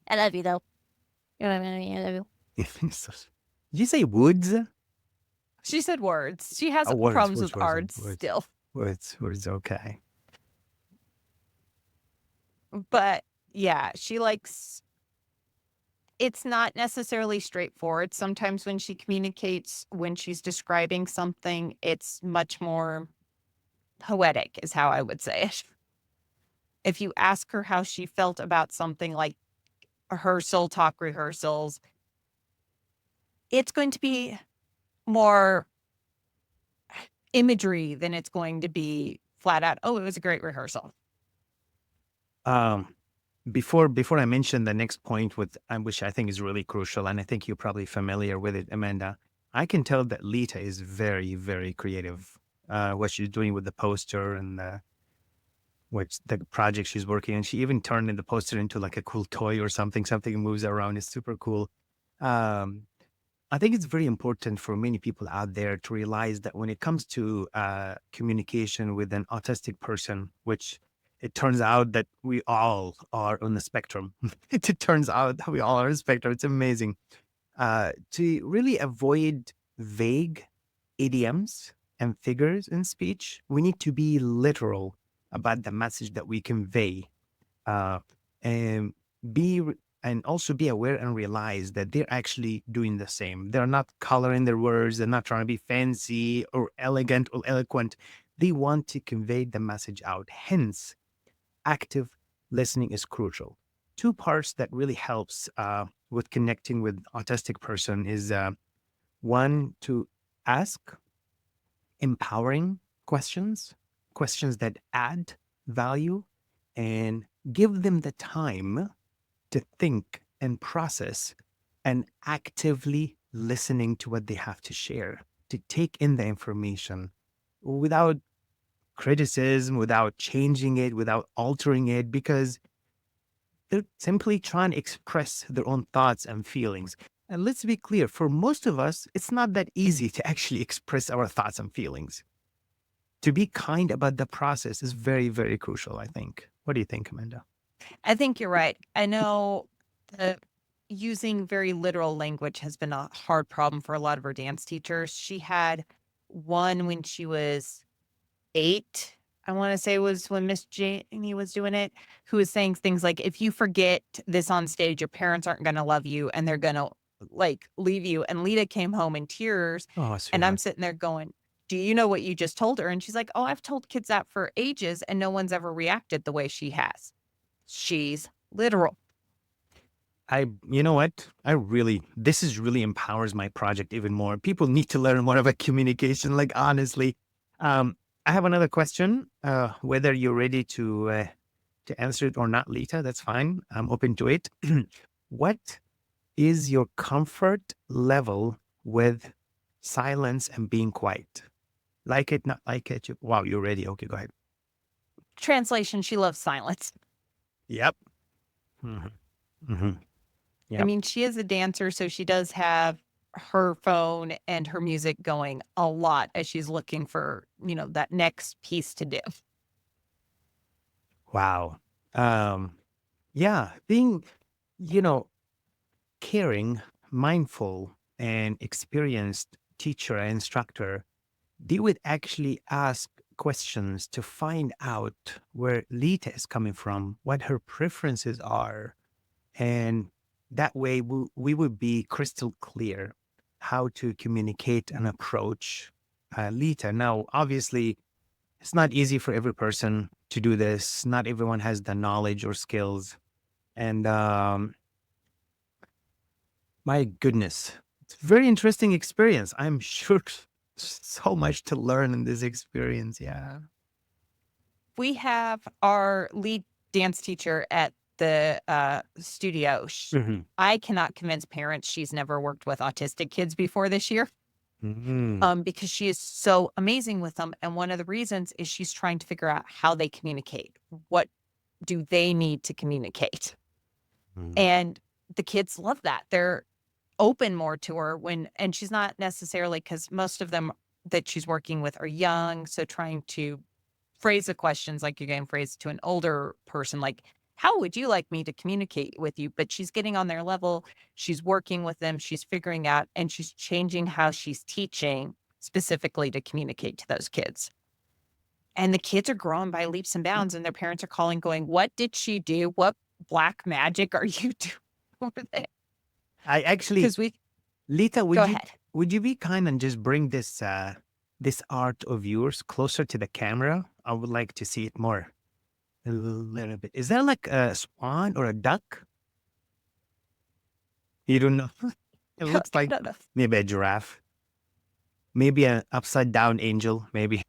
I love you, though. You know what I mean? I love you. Did you say woods? She said words. She has Words, problems words, with words, arts words. still. Words. Okay. But yeah, she likes, it's not necessarily straightforward. Sometimes when she communicates, when she's describing something, it's much more poetic, is how I would say it. If you ask her how she felt about something like rehearsal, talk rehearsals, it's going to be more imagery than it's going to be flat out, oh, it was a great rehearsal. Before I mention the next point, which I think is really crucial, and I think you're probably familiar with it, Amanda, I can tell that Leta is very, very creative. What she's doing with the poster and the project she's working on. She even turned the poster into like a cool toy or something. Something moves around. It's super cool. I think it's very important for many people out there to realize that when it comes to communication with an autistic person, which it turns out that we all are on the spectrum. It turns out that we all are on the spectrum. It's amazing. To really avoid vague idioms and figures in speech, we need to be literal about the message that we convey, and also be aware and realize that they're actually doing the same. They're not coloring their words. They're not trying to be fancy or elegant or eloquent. They want to convey the message out. Hence, active listening is crucial. Two parts that really helps with connecting with autistic person is one, to ask empowering questions that add value, and give them the time to think and process, and actively listening to what they have to share, to take in the information without criticism, without changing it, without altering it, because they're simply trying to express their own thoughts and feelings. And let's be clear, for most of us, it's not that easy to actually express our thoughts and feelings. To be kind about the process is very, very crucial, I think. What do you think, Amanda? I think you're right. I know using very literal language has been a hard problem for a lot of her dance teachers. She had one when she was 8, I want to say was when Miss Janie was doing it, who was saying things like, if you forget this on stage, your parents aren't going to love you and they're going to like leave you. And Leta came home in tears, Oh, and I'm sweetheart. sitting there going, do you know what you just told her? And she's like, oh, I've told kids that for ages and no one's ever reacted the way she has. She's literal. you know what? This is really empowers my project even more. People need to learn more about communication. Like, honestly, I have another question. Whether you're ready to answer it or not, Leta, that's fine. I'm open to it. What is your comfort level with silence and being quiet? Like it, not like it. Wow, you're ready. Okay, go ahead. Translation, she loves silence. Yep. Hmm. Hmm. I Yep. mean, she is a dancer, so she does have her phone and her music going a lot as she's looking for, that next piece to do. Wow. Yeah, being, you know, caring, mindful, and experienced teacher and instructor, they would actually ask questions to find out where Leta is coming from, what her preferences are. And that way we would be crystal clear how to communicate and approach Leta. Now, obviously, it's not easy for every person to do this. Not everyone has the knowledge or skills. And my goodness, it's a very interesting experience. I'm sure so much to learn in this experience. Yeah. We have our lead dance teacher at the studio. Mhm. I cannot convince parents she's never worked with autistic kids before this year. Mhm. Because she is so amazing with them. And one of the reasons is she's trying to figure out how they communicate. What do they need to communicate? Mhm. And the kids love that. They're open more to her and she's not necessarily, because most of them that she's working with are young. So trying to phrase the questions like you're getting phrased to an older person, like, how would you like me to communicate with you? But she's getting on their level. She's working with them. She's figuring out and she's changing how she's teaching specifically to communicate to those kids. And the kids are growing by leaps and bounds, and their parents are calling, going, what did she do? What black magic are you doing over there? I actually, Because we Leta, go ahead. would you be kind and just bring this art of yours closer to the camera? I would like to see it more. A little bit. Is that like a swan or a duck? You don't know. It looks like No, no. maybe a giraffe. Maybe an upside down angel, maybe.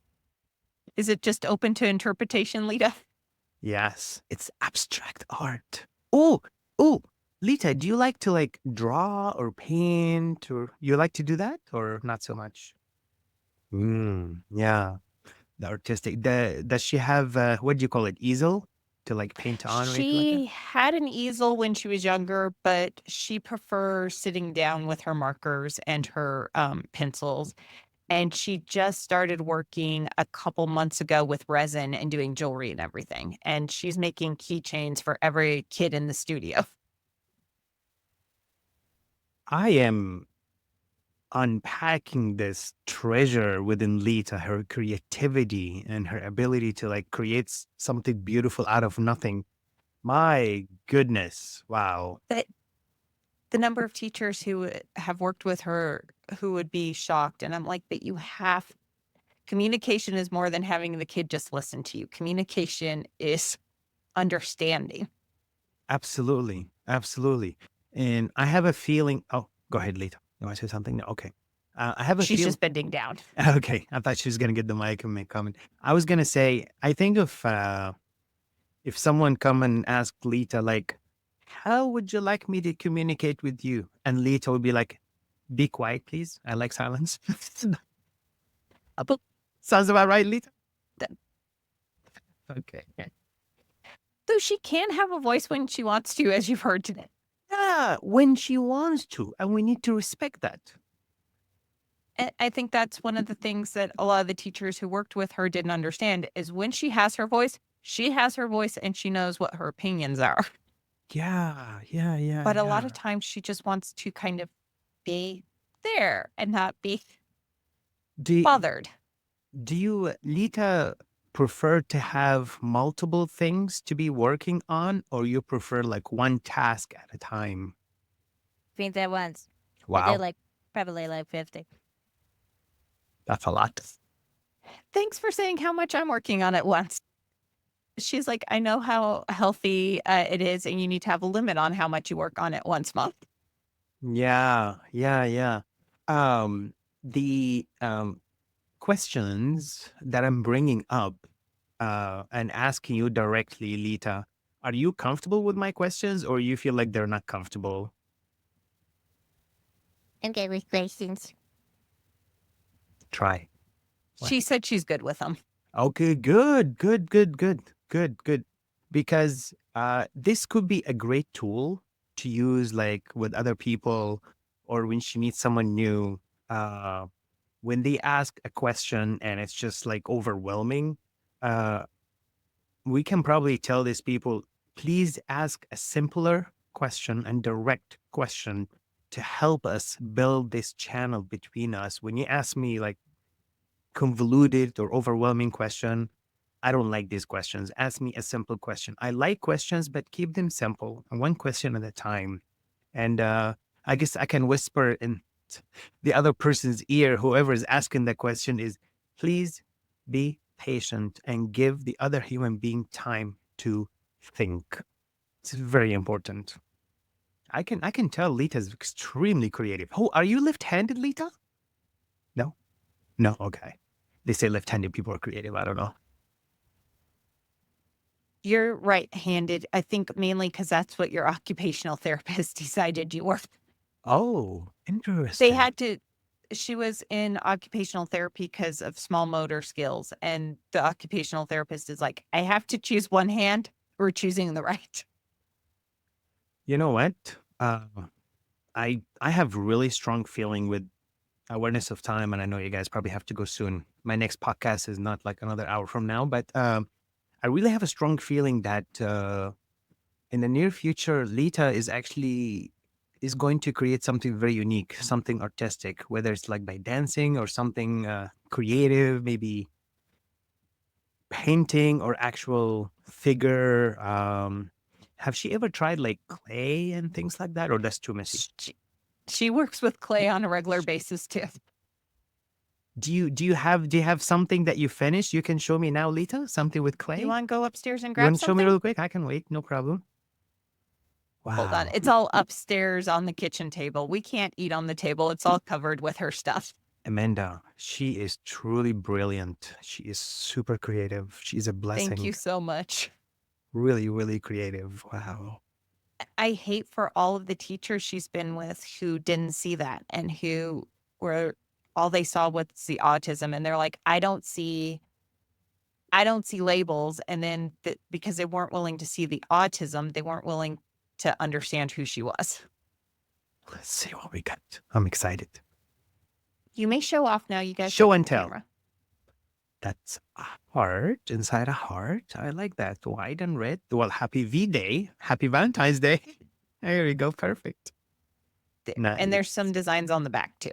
Is it just open to interpretation, Leta? Yes, it's abstract art. Oh, oh, Leta, do you like to like draw or paint, or you like to do that or not so much? Yeah, the artistic. Does she have what do you call it, easel to like paint on or anything like that? She had an easel when she was younger, but she prefers sitting down with her markers and her pencils. And she just started working a couple months ago with resin and doing jewelry and everything. And she's making keychains for every kid in the studio. I am unpacking this treasure within Leta, her creativity and her ability to like create something beautiful out of nothing. My goodness. Wow. But the number of teachers who have worked with her who would be shocked. And I'm like, but communication is more than having the kid just listen to you. Communication is understanding. Absolutely. Absolutely. And I have a feeling. Oh, go ahead, Leta. You want to say something? No. Okay. I have a She's feeling. just bending down. Okay. I thought she was going to get the mic and make comment. I was going to say, I think if someone come and ask Leta, like, how would you like me to communicate with you? And Leta would be like, be quiet, please. I like silence. Sounds about right, Leta? That- Okay. Though she can have a voice when she wants to, as you've heard today. Yeah, when she wants to. And we need to respect that. And I think that's one of the things that a lot of the teachers who worked with her didn't understand is when she has her voice, and she knows what her opinions are. Yeah, yeah, yeah. But a lot yeah. of times she just wants to kind of be there and not be Do, bothered. do you, Leta, prefer to have multiple things to be working on, or you prefer like one task at a time? Think that once. I Wow, did like probably like 50. that's a lot. Thanks for saying how much I'm working on at once. she's like, I know how healthy it is, and you need to have a limit on how much you work on it once a month. Yeah, yeah, yeah. The questions that I'm bringing up and asking you directly, Leta, are you comfortable with my questions or you feel like they're not comfortable? Okay, with questions. Try. What? She said she's good with them. Okay, good, good, good, good, good, good. Because this could be a great tool to use like with other people or when she meets someone new. When they ask a question and it's just like overwhelming, uh, we can probably tell these people, please ask a simpler question and direct question to help us build this channel between us. When you ask me like convoluted or overwhelming question, I don't like these questions. Ask me a simple question. I like questions, but keep them simple, one question at a time. And I guess I can whisper in the other person's ear, whoever is asking the question, is please be patient and give the other human being time to think. It's very important. I can tell Leta is extremely creative. Oh, are you left-handed, Leta? No? No, okay. They say left-handed people are creative. I don't know. You're right-handed, I think mainly because that's what your occupational therapist decided you were. Oh, They interesting. had to she was in occupational therapy because of small motor skills, and the occupational therapist is like, "I have to choose one hand. We're choosing the right." You know what? I have really strong feeling with awareness of time, and I know you guys probably have to go soon. My next podcast is not like another hour from now, but I really have a strong feeling that in the near future, Leta is going to create something very unique, something artistic, whether it's like by dancing or something creative, maybe painting or actual figure. Have she ever tried like clay and things like that, or that's too messy? She works with clay on a regular basis too. Do you have something that you finished? You can show me now, Leta. Something with clay. You want to go upstairs and You grab want to show me something? real quick? I can wait. No problem. Hold on. Wow. It's all upstairs on the kitchen table. We can't eat on the table. It's all covered with her stuff. Amanda, she is truly brilliant. She is super creative. She's a blessing. Thank you so much. Really, really creative. Wow. I hate for all of the teachers she's been with who didn't see that and who were all they saw was the autism, and they're like, I don't see labels. And then because they weren't willing to see the autism, they weren't willing to understand who she was. Let's see what we got. I'm excited. You may show off now. You guys Show look at and the tell. camera. That's a heart inside a heart. I like that. White and red. Well, happy V-Day. Happy Valentine's Day. There we go. Perfect. And there's Nice. some designs on the back too.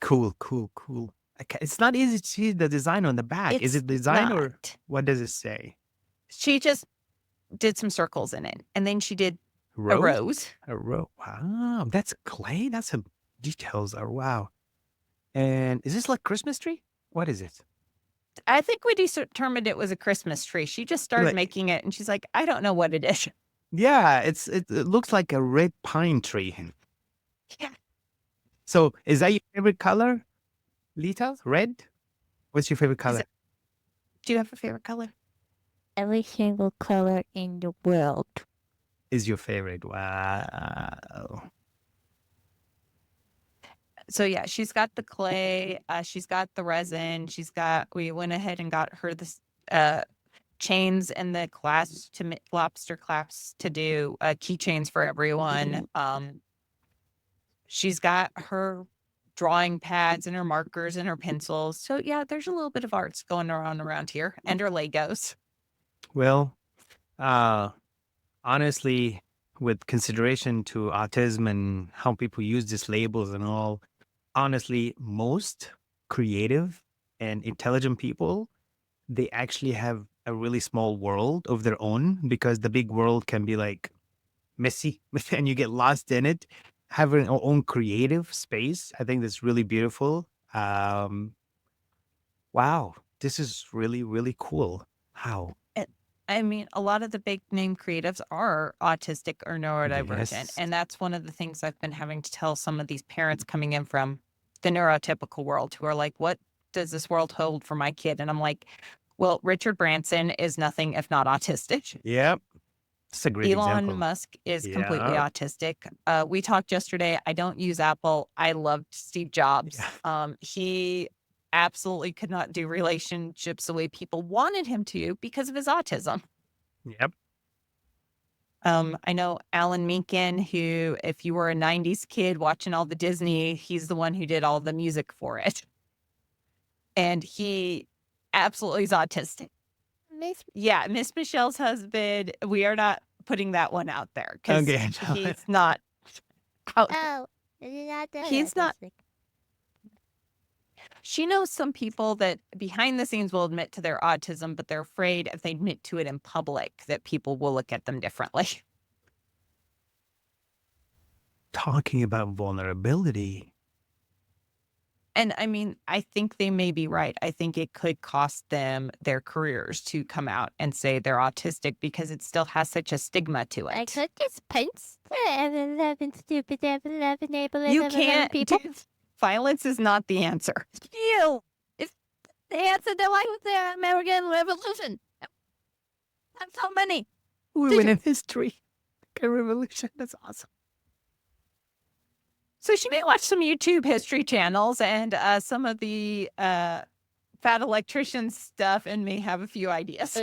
Cool, cool, cool. It's not easy to see the design on the back. Is It's it design or not. what does it say? She just did some circles in it, and then she did a rose. A rose. Wow, that's clay. That's some details. Are wow. And is this like Christmas tree? What is it? I think we determined it was a Christmas tree. She just started Like- making it, and she's like, I don't know what it is. Yeah, it looks like a red pine tree. Yeah. So is that your favorite color, Leta? Red? What's your favorite color? Do you have a favorite color? Every single color in the world. Is your favorite? Wow. So yeah, she's got the clay, she's got the resin, we went ahead and got her this chains and the clasps to lobster clasps to do keychains for everyone. She's got her drawing pads and her markers and her pencils. So yeah, there's a little bit of arts going around here, and her Legos. Well, honestly, with consideration to autism and how people use these labels and all, honestly, most creative and intelligent people, they actually have a really small world of their own because the big world can be like messy and you get lost in it. Having our own creative space, I think that's really beautiful. Wow, this is really, really cool. How? I I mean, a lot of the big name creatives are autistic or neurodivergent. Yes. And that's one of the things I've been having to tell some of these parents coming in from the neurotypical world who are like, what does this world hold for my kid? And I'm like, well, Richard Branson is nothing if not autistic. Yep. That's a great Elon example. Musk is completely Yeah. autistic. We talked yesterday. I don't use Apple. I loved Steve Jobs. He absolutely could not do relationships the way people wanted him to because of his autism. Yep. I know Alan Menken, who, if you were a 90s kid watching all the Disney, he's the one who did all the music for it. And he absolutely is autistic. Yeah, Miss Michelle's husband, we are not putting that one out there because Okay. he's not out. Oh, not He's not. She knows some people that behind the scenes will admit to their autism, but they're afraid if they admit to it in public that people will look at them differently. Talking about vulnerability. And I mean, I think they may be right. I think it could cost them their careers to come out and say they're autistic because it still has such a stigma to I it. could just punch 11 stupid 11 able You 11 can't people. Violence is not the answer. You. If they answered their life with the American Revolution. Have so many. We win in history. A revolution. That's awesome. So she may watch some YouTube history channels and some of the fat electrician stuff and may have a few ideas.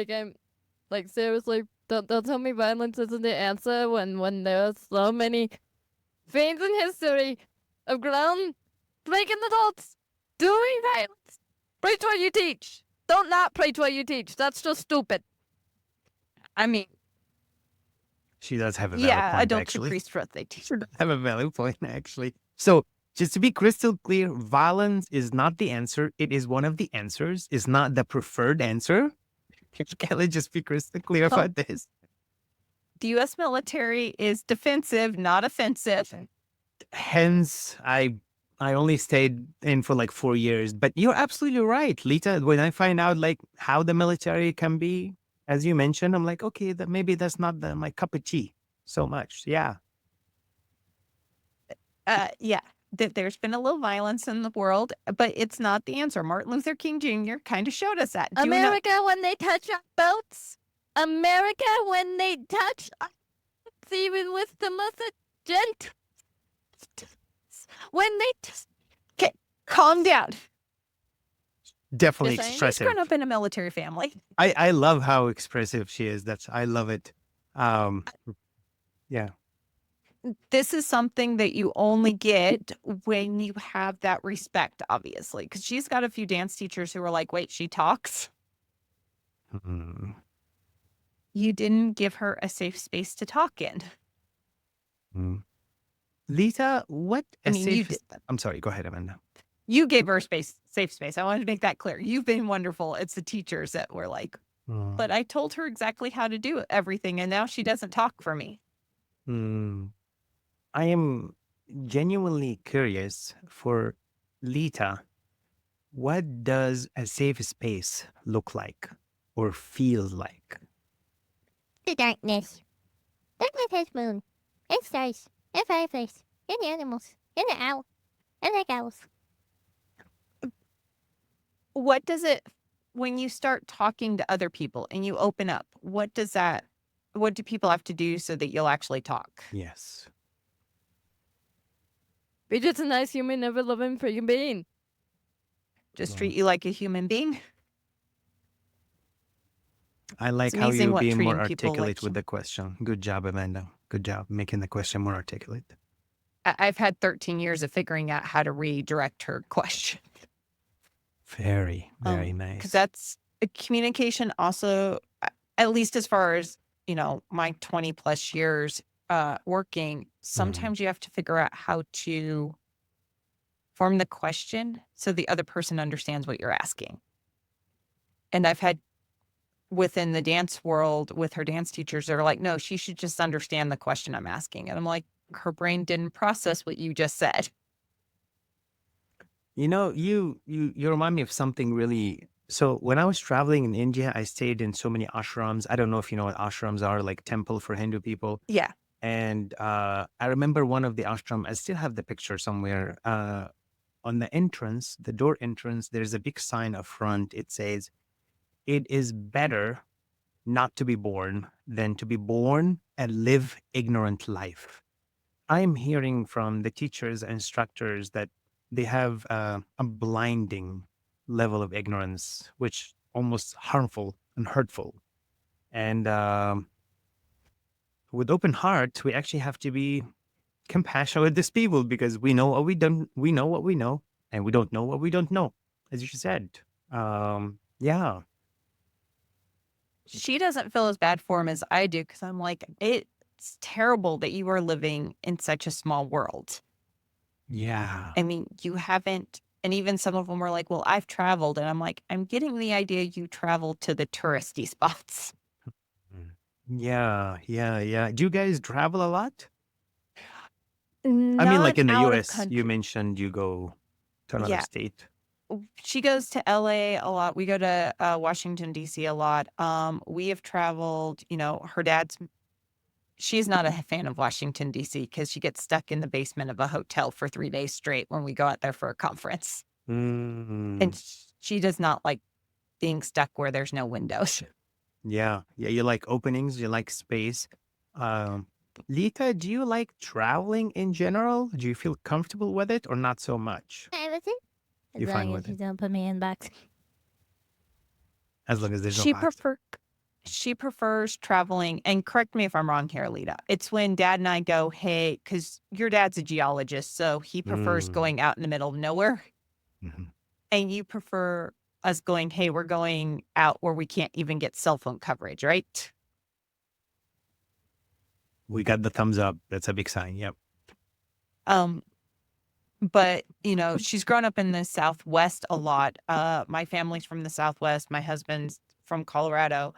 Like seriously, don't tell me violence isn't the answer when there's so many things in history of ground breaking adults doing violence. Preach what you teach. Don't not preach what you teach. That's just stupid. I mean, She does have a valid yeah, point, adults actually. should preach what they teach. She does have a valid point, actually. So, just to be crystal clear, violence is not the answer. It is one of the answers. It's not the preferred answer. Can I just be crystal clear about this? The U.S. military is defensive, not offensive. Hence, I only stayed in for like 4 years. But you're absolutely right, Leta. When I find out like how the military can be, as you mentioned, I'm like, okay, that maybe that's not my cup of tea so much. Yeah. Yeah, that there's been a little violence in the world, but it's not the answer. Martin Luther King Jr. kind of showed us that. Do you know- America when they touch our boats. America when they touch our boats, even with the most gentle. When they just Calm down. Definitely Just saying. She's expressive. grown up in a military family. I love how expressive she is. I love it. Yeah. This is something that you only get when you have that respect, obviously, because she's got a few dance teachers who are like, wait, she talks? Mm. You didn't give her a safe space to talk in. Mm. Leta, what I a mean, you safe... did that. I'm sorry. Go ahead, Amanda. You gave her safe space. I wanted to make that clear. You've been wonderful. It's the teachers that were like, Mm. but I told her exactly how to do everything, and now she doesn't talk for me. Mm. I am genuinely curious for Leta. What does a safe space look like or feel like? The darkness. Darkness has moon. And stars. And fireflies. And animals. And the owl. And the owls. What does it, when you start talking to other people and you open up, what do people have to do so that you'll actually talk? Yes. be just a nice human, never loving freaking being. Just Wow. treat you like a human being? I like It's how amazing you're what being more treating people like articulate with hum- the question. Good job, Amanda. Good job making the question more articulate. I've had 13 years of figuring out how to redirect her question. Very, very nice. Because that's communication also, at least as far as, my 20 plus years working, sometimes you have to figure out how to form the question so the other person understands what you're asking. And I've had within the dance world with her dance teachers, they're like, no, she should just understand the question I'm asking. And I'm like, her brain didn't process what you just said. You remind me of something really So when I was traveling in India, I stayed in so many ashrams. I don't know if you know what ashrams are, like temple for Hindu people. Yeah. And I remember one of the ashram, I still have the picture somewhere. On the entrance, the door entrance, there's a big sign up front. It says, "It is better not to be born than to be born and live ignorant life." I'm hearing from the teachers and instructors that they have a blinding level of ignorance, which almost harmful and hurtful. And with open heart, we actually have to be compassionate with these people because we know what we don't. We know what we know, and we don't know what we don't know, as you said. Yeah. She doesn't feel as bad for him as I do because I'm like, it's terrible that you are living in such a small world. Yeah. I mean, you haven't, and even some of them were like, well, I've traveled. And I'm like, I'm getting the idea you travel to the touristy spots. Yeah. Yeah. Yeah. Do you guys travel a lot? I mean, Not like in the out of US, you country. mentioned you go to another Yeah. state. She goes to LA a lot. We go to Washington, D.C. a lot. We have traveled, her dad's, she's not a fan of Washington, D.C. because she gets stuck in the basement of a hotel for 3 days straight when we go out there for a conference. Mm, And she does not like being stuck where there's no windows. yeah. Yeah. You like openings, you like space. Leta, do you like traveling in general? Do you feel comfortable with it or not so much? Everything. As You're fine long with as you it, don't put me in box. as long as there's no She box. she prefers traveling, and correct me if I'm wrong here, Leta. It's when dad and I go, hey, because your dad's a geologist, so he prefers Mm, going out in the middle of nowhere. mhm. And you prefer us going, hey, we're going out where we can't even get cell phone coverage, right? We got the thumbs up. That's a big sign. Yep. But she's grown up in the Southwest a lot. My family's from the Southwest. My husband's from Colorado.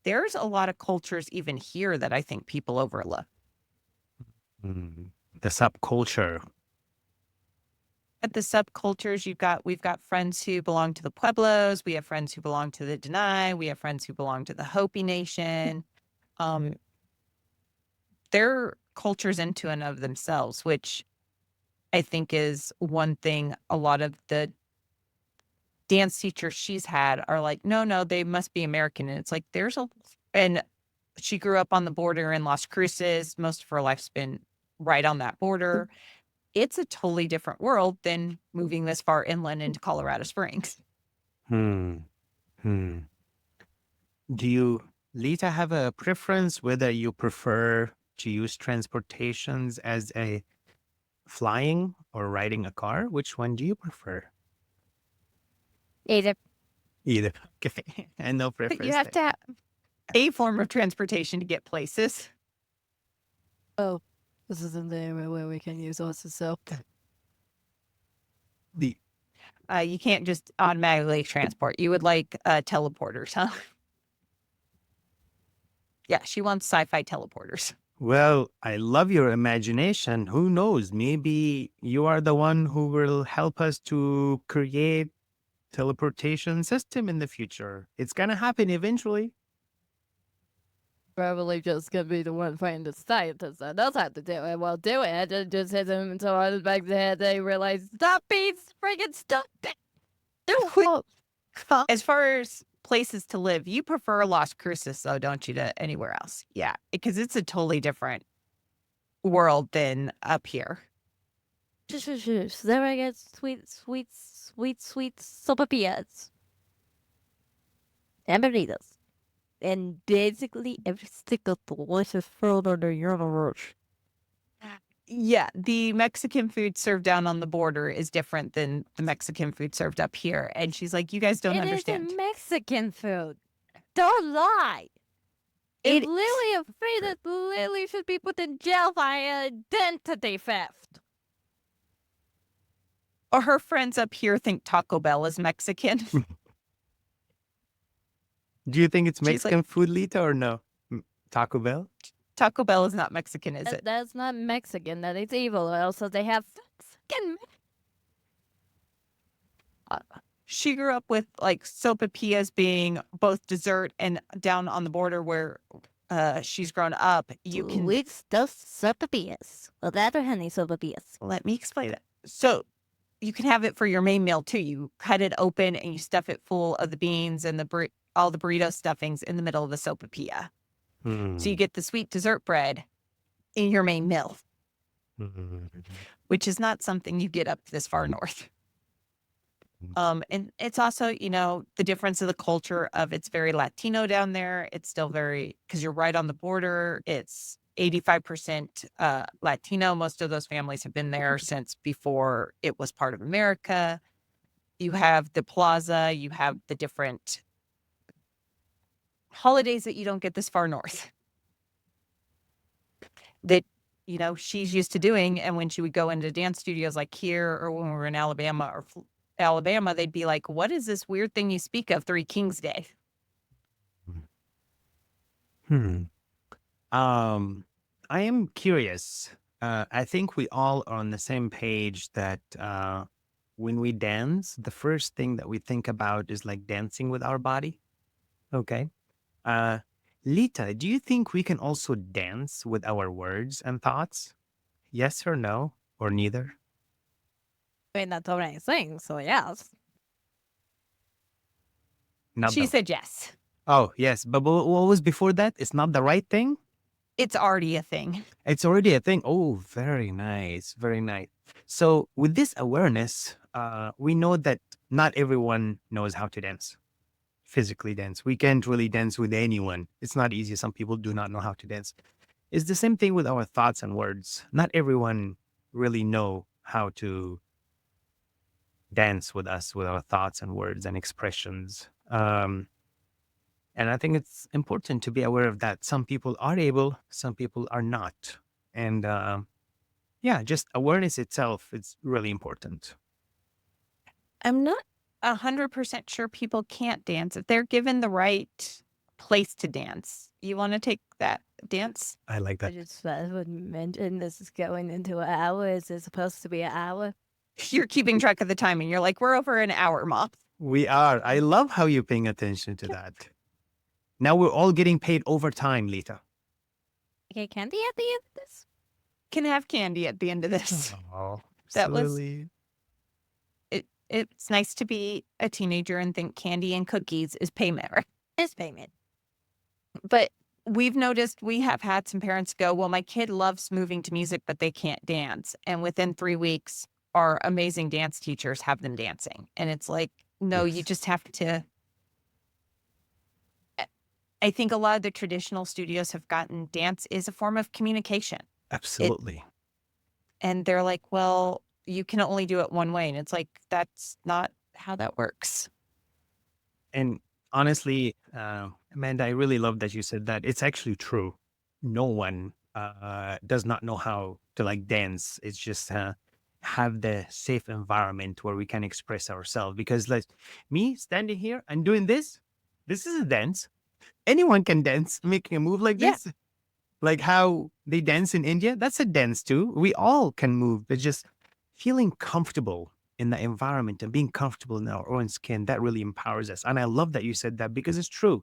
There's a lot of cultures even here that I think people overlook. Mm. The subculture. At the subcultures, we've got friends who belong to the Pueblos. We have friends who belong to the Denai. We have friends who belong to the Hopi Nation. Um, they're cultures into and of themselves, which I think is one thing a lot of the dance teachers she's had are like, no, they must be American. And it's like, and she grew up on the border in Las Cruces. Most of her life's been right on that border. It's a totally different world than moving this far inland into Colorado Springs. Hmm. Hmm. Do you, Leta, have a preference whether you prefer to use transportations as a flying or riding a car? Which one do you prefer? Either. Either. Okay. And no But you preference have there. to have a form of transportation to get places. Oh, this isn't the area where we can use us, so. The You can't just automatically transport. You would like teleporters, huh? Yeah, she wants sci-fi teleporters. Well, I love your imagination. Who knows? Maybe you are the one who will help us to create teleportation system in the future. It's gonna happen eventually. Probably just gonna be the one fighting the scientist that knows how to do it. Well, do it. And just hit him so on the back of the head. They realize, stop being friggin' stupid. As far as places to live, you prefer Las Cruces, though, don't you, to anywhere else? Yeah, because it's a totally different world than up here. There I get sweet sopapillas. And burritos. And basically every single delicious food in the universe. Yeah, the Mexican food served down on the border is different than the Mexican food served up here. And she's like, you guys don't understand. It is Mexican food. Don't lie. It- If Lily afraid that Lily should be put in jail for identity theft. Or her friends up here think Taco Bell is Mexican. Do you think it's She's like- Mexican food, Leta, or no? Taco Bell? Taco Bell is not Mexican, is it? That's not Mexican. That is evil. Also, they have Mexican. she grew up with like sopapillas being both dessert and down on the border where she's grown up. You can With those sopapillas. Well, that or honey sopapillas. let me explain it. So you can have it for your main meal too. You cut it open and you stuff it full of the beans and all the burrito stuffings in the middle of the sopapilla. So you get the sweet dessert bread in your main meal, which is not something you get up this far north. And it's also, the difference of the culture of it's very Latino down there. It's still very, because you're right on the border. It's 85% Latino. Most of those families have been there since before it was part of America. You have the plaza. You have the different holidays that you don't get this far north that, she's used to doing. And when she would go into dance studios like here or when we were in Alabama, they'd be like, what is this weird thing you speak of, Three Kings Day? I am curious. I think we all are on the same page that when we dance, the first thing that we think about is like dancing with our body. Okay. Leta, do you think we can also dance with our words and thoughts? Yes or no, or neither? I mean, that's what I'm saying, so yes. Not She the... said yes. Oh, yes. But what was before that? It's not the right thing? It's already a thing. It's already a thing. Oh, very nice. Very nice. So with this awareness, we know that not everyone knows how to dance, physically dance. We can't really dance with anyone. It's not easy. Some people do not know how to dance. It's the same thing with our thoughts and words. Not everyone really know how to dance with us, with our thoughts and words and expressions. And I think it's important to be aware of that. Some people are able, some people are not. And yeah, just awareness itself is really important. I'm not 100% sure people can't dance if they're given the right place to dance. You want to take that dance? I like I that. just would mention this is going into an hour. Is it supposed to be an hour? You're keeping track of the timing. You're like, we're over an hour, Mom. We are. I love how you're paying attention to that. Now we're all getting paid overtime, Leta. Okay, candy at the end of this? Can have candy at the end of this. Oh, That was- silly. It's nice to be a teenager and think candy and cookies is payment. Right? It's payment. But we've noticed we have had some parents go, well, my kid loves moving to music, but they can't dance. And within 3 weeks, our amazing dance teachers have them dancing. And it's like, no, you Yes. just have to. I think a lot of the traditional studios have gotten dance is a form of communication. Absolutely. And they're like, well, you can only do it one way. And it's like, that's not how that works. And honestly, Amanda, I really love that you said that. It's actually true. No one does not know how to like dance. It's just have the safe environment where we can express ourselves. Because like me standing here and doing this is a dance. Anyone can dance, making a move like Yeah. this. Like how they dance in India, that's a dance too. We all can move, but just feeling comfortable in the environment and being comfortable in our own skin, that really empowers us. And I love that you said that because it's true.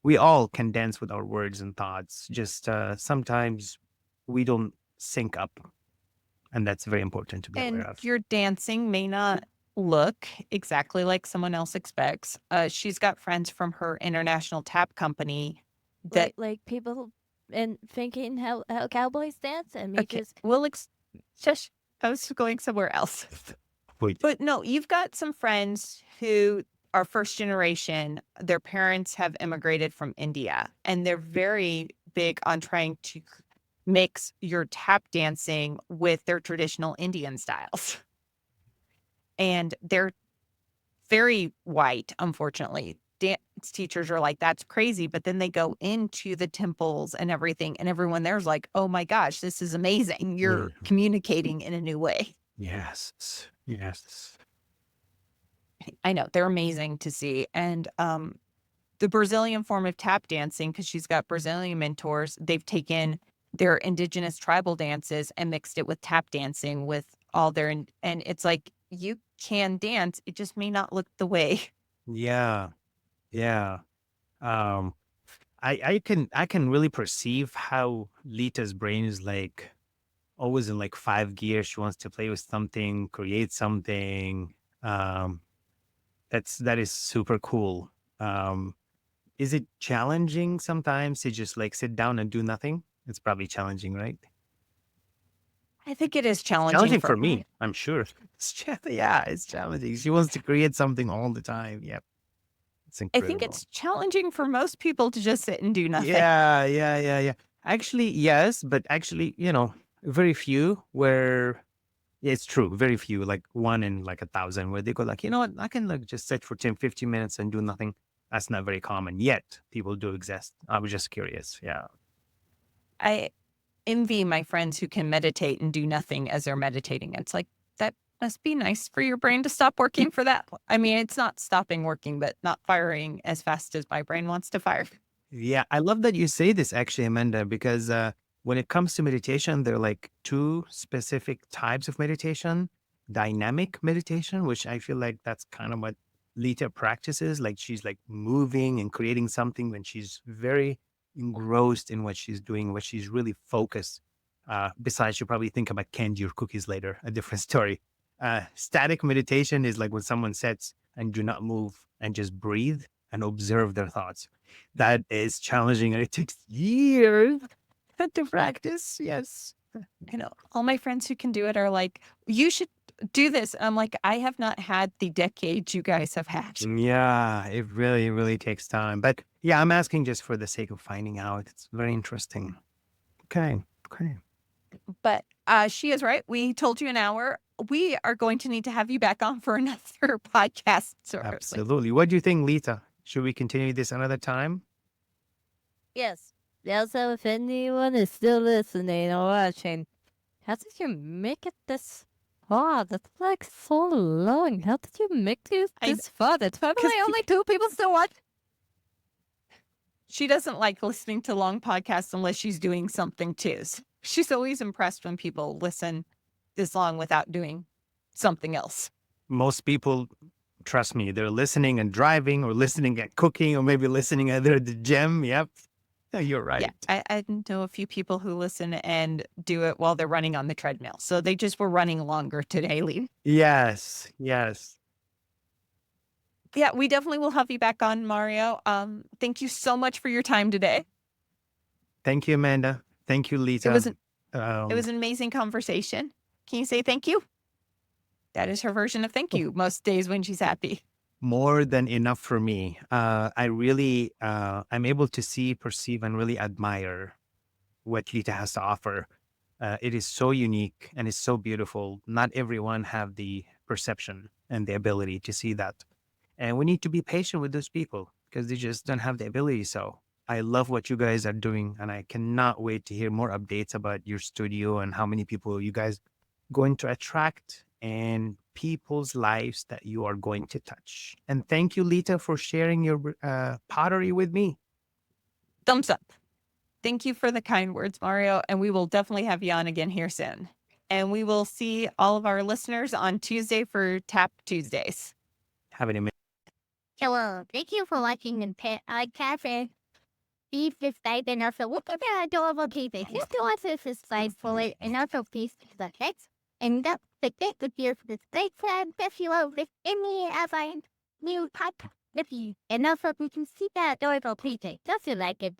We all can dance with our words and thoughts. Just sometimes we don't sync up. And that's very important to be And aware of. your dancing may not look exactly like someone else expects. She's got friends from her international tap company that Like people and thinking how cowboys dance and me okay, just we'll shush. I was going somewhere else. Wait. But no, you've got some friends who are first generation. Their parents have immigrated from India, and they're very big on trying to mix your tap dancing with their traditional Indian styles. And they're very white, unfortunately. Dance teachers are like, that's crazy. But then they go into the temples and everything, and everyone there's like, oh my gosh, this is amazing. You're communicating in a new way. Yes. Yes. I know, they're amazing to see. And the Brazilian form of tap dancing, because she's got Brazilian mentors, they've taken their indigenous tribal dances and mixed it with tap dancing with all their, and it's like, you can dance. It just may not look the way. Yeah. Yeah. Um, I can really perceive how Lita's brain is like always in like 5 gears. She wants to play with something, create something. Um, that is super cool. Um, is it challenging sometimes to just like sit down and do nothing? It's probably challenging, right? I think it is challenging Challenging for for me, I'm sure. Yeah, it's challenging. She wants to create something all the time. Yep. It's I think incredible. it's challenging for most people to just sit and do nothing. Yeah. Actually, yes, but actually, very few where yeah, it's true. Very few, like one in like 1,000 where they go like, you know what, I can like just sit for 10, 15 minutes and do nothing. That's not very common yet. People do exist. I was just curious. Yeah. I envy my friends who can meditate and do nothing as they're meditating. It's like, that must be nice for your brain to stop working for that. I mean, it's not stopping working, but not firing as fast as my brain wants to fire. Yeah, I love that you say this actually, Amanda, because when it comes to meditation, there are like two specific types of meditation. Dynamic meditation, which I feel like that's kind of what Leta practices. Like she's like moving and creating something when she's very engrossed in what she's doing, what she's really focused. Besides, you probably think about candy or cookies later, a different story. Static meditation is like when someone sits and do not move and just breathe and observe their thoughts. That is challenging and it takes years to practice. Yes. All my friends who can do it are like, you should do this. I'm like, I have not had the decades you guys have had. Yeah, it really, really takes time. But yeah, I'm asking just for the sake of finding out. It's very interesting. Okay. But she is right. We told you an hour. We are going to need to have you back on for another podcast. Absolutely. What do you think, Leta? Should we continue this another time? Yes. Also, if anyone is still listening or watching, how did you make it this far? That's like so long. How did you make this far? That's probably 'cause only 2 people still watch. She doesn't like listening to long podcasts unless she's doing something too. She's always impressed when people listen this long without doing something else. Most people, trust me, they're listening and driving or listening at cooking or maybe listening at the gym. Yep. No, you're right. Yeah, I know a few people who listen and do it while they're running on the treadmill. So they just were running longer today, Lee. Yes. Yeah, we definitely will have you back on, Mario. Thank you so much for your time today. Thank you, Amanda. Thank you, Leta. It was an amazing conversation. Can you say thank you? That is her version of thank you most days when she's happy. More than enough for me. I really, I'm able to see, perceive, and really admire what Leta has to offer. It is so unique and it's so beautiful. Not everyone have the perception and the ability to see that. And we need to be patient with those people because they just don't have the ability. So I love what you guys are doing. And I cannot wait to hear more updates about your studio and how many people you guys going to attract and people's lives that you are going to touch. And thank you, Leta, for sharing your pottery with me. Thumbs up. Thank you for the kind words, Mario. And we will definitely have you on again here soon. And we will see all of our listeners on Tuesday for Tap Tuesdays. Have an amazing. Hello, thank you for watching the podcast. Please subscribe and also look at the adorable people. Just to also subscribe for it and also please the text. And don't forget to share the great plan festival with any other new type with you. And also you can see the adorable people. Just like it.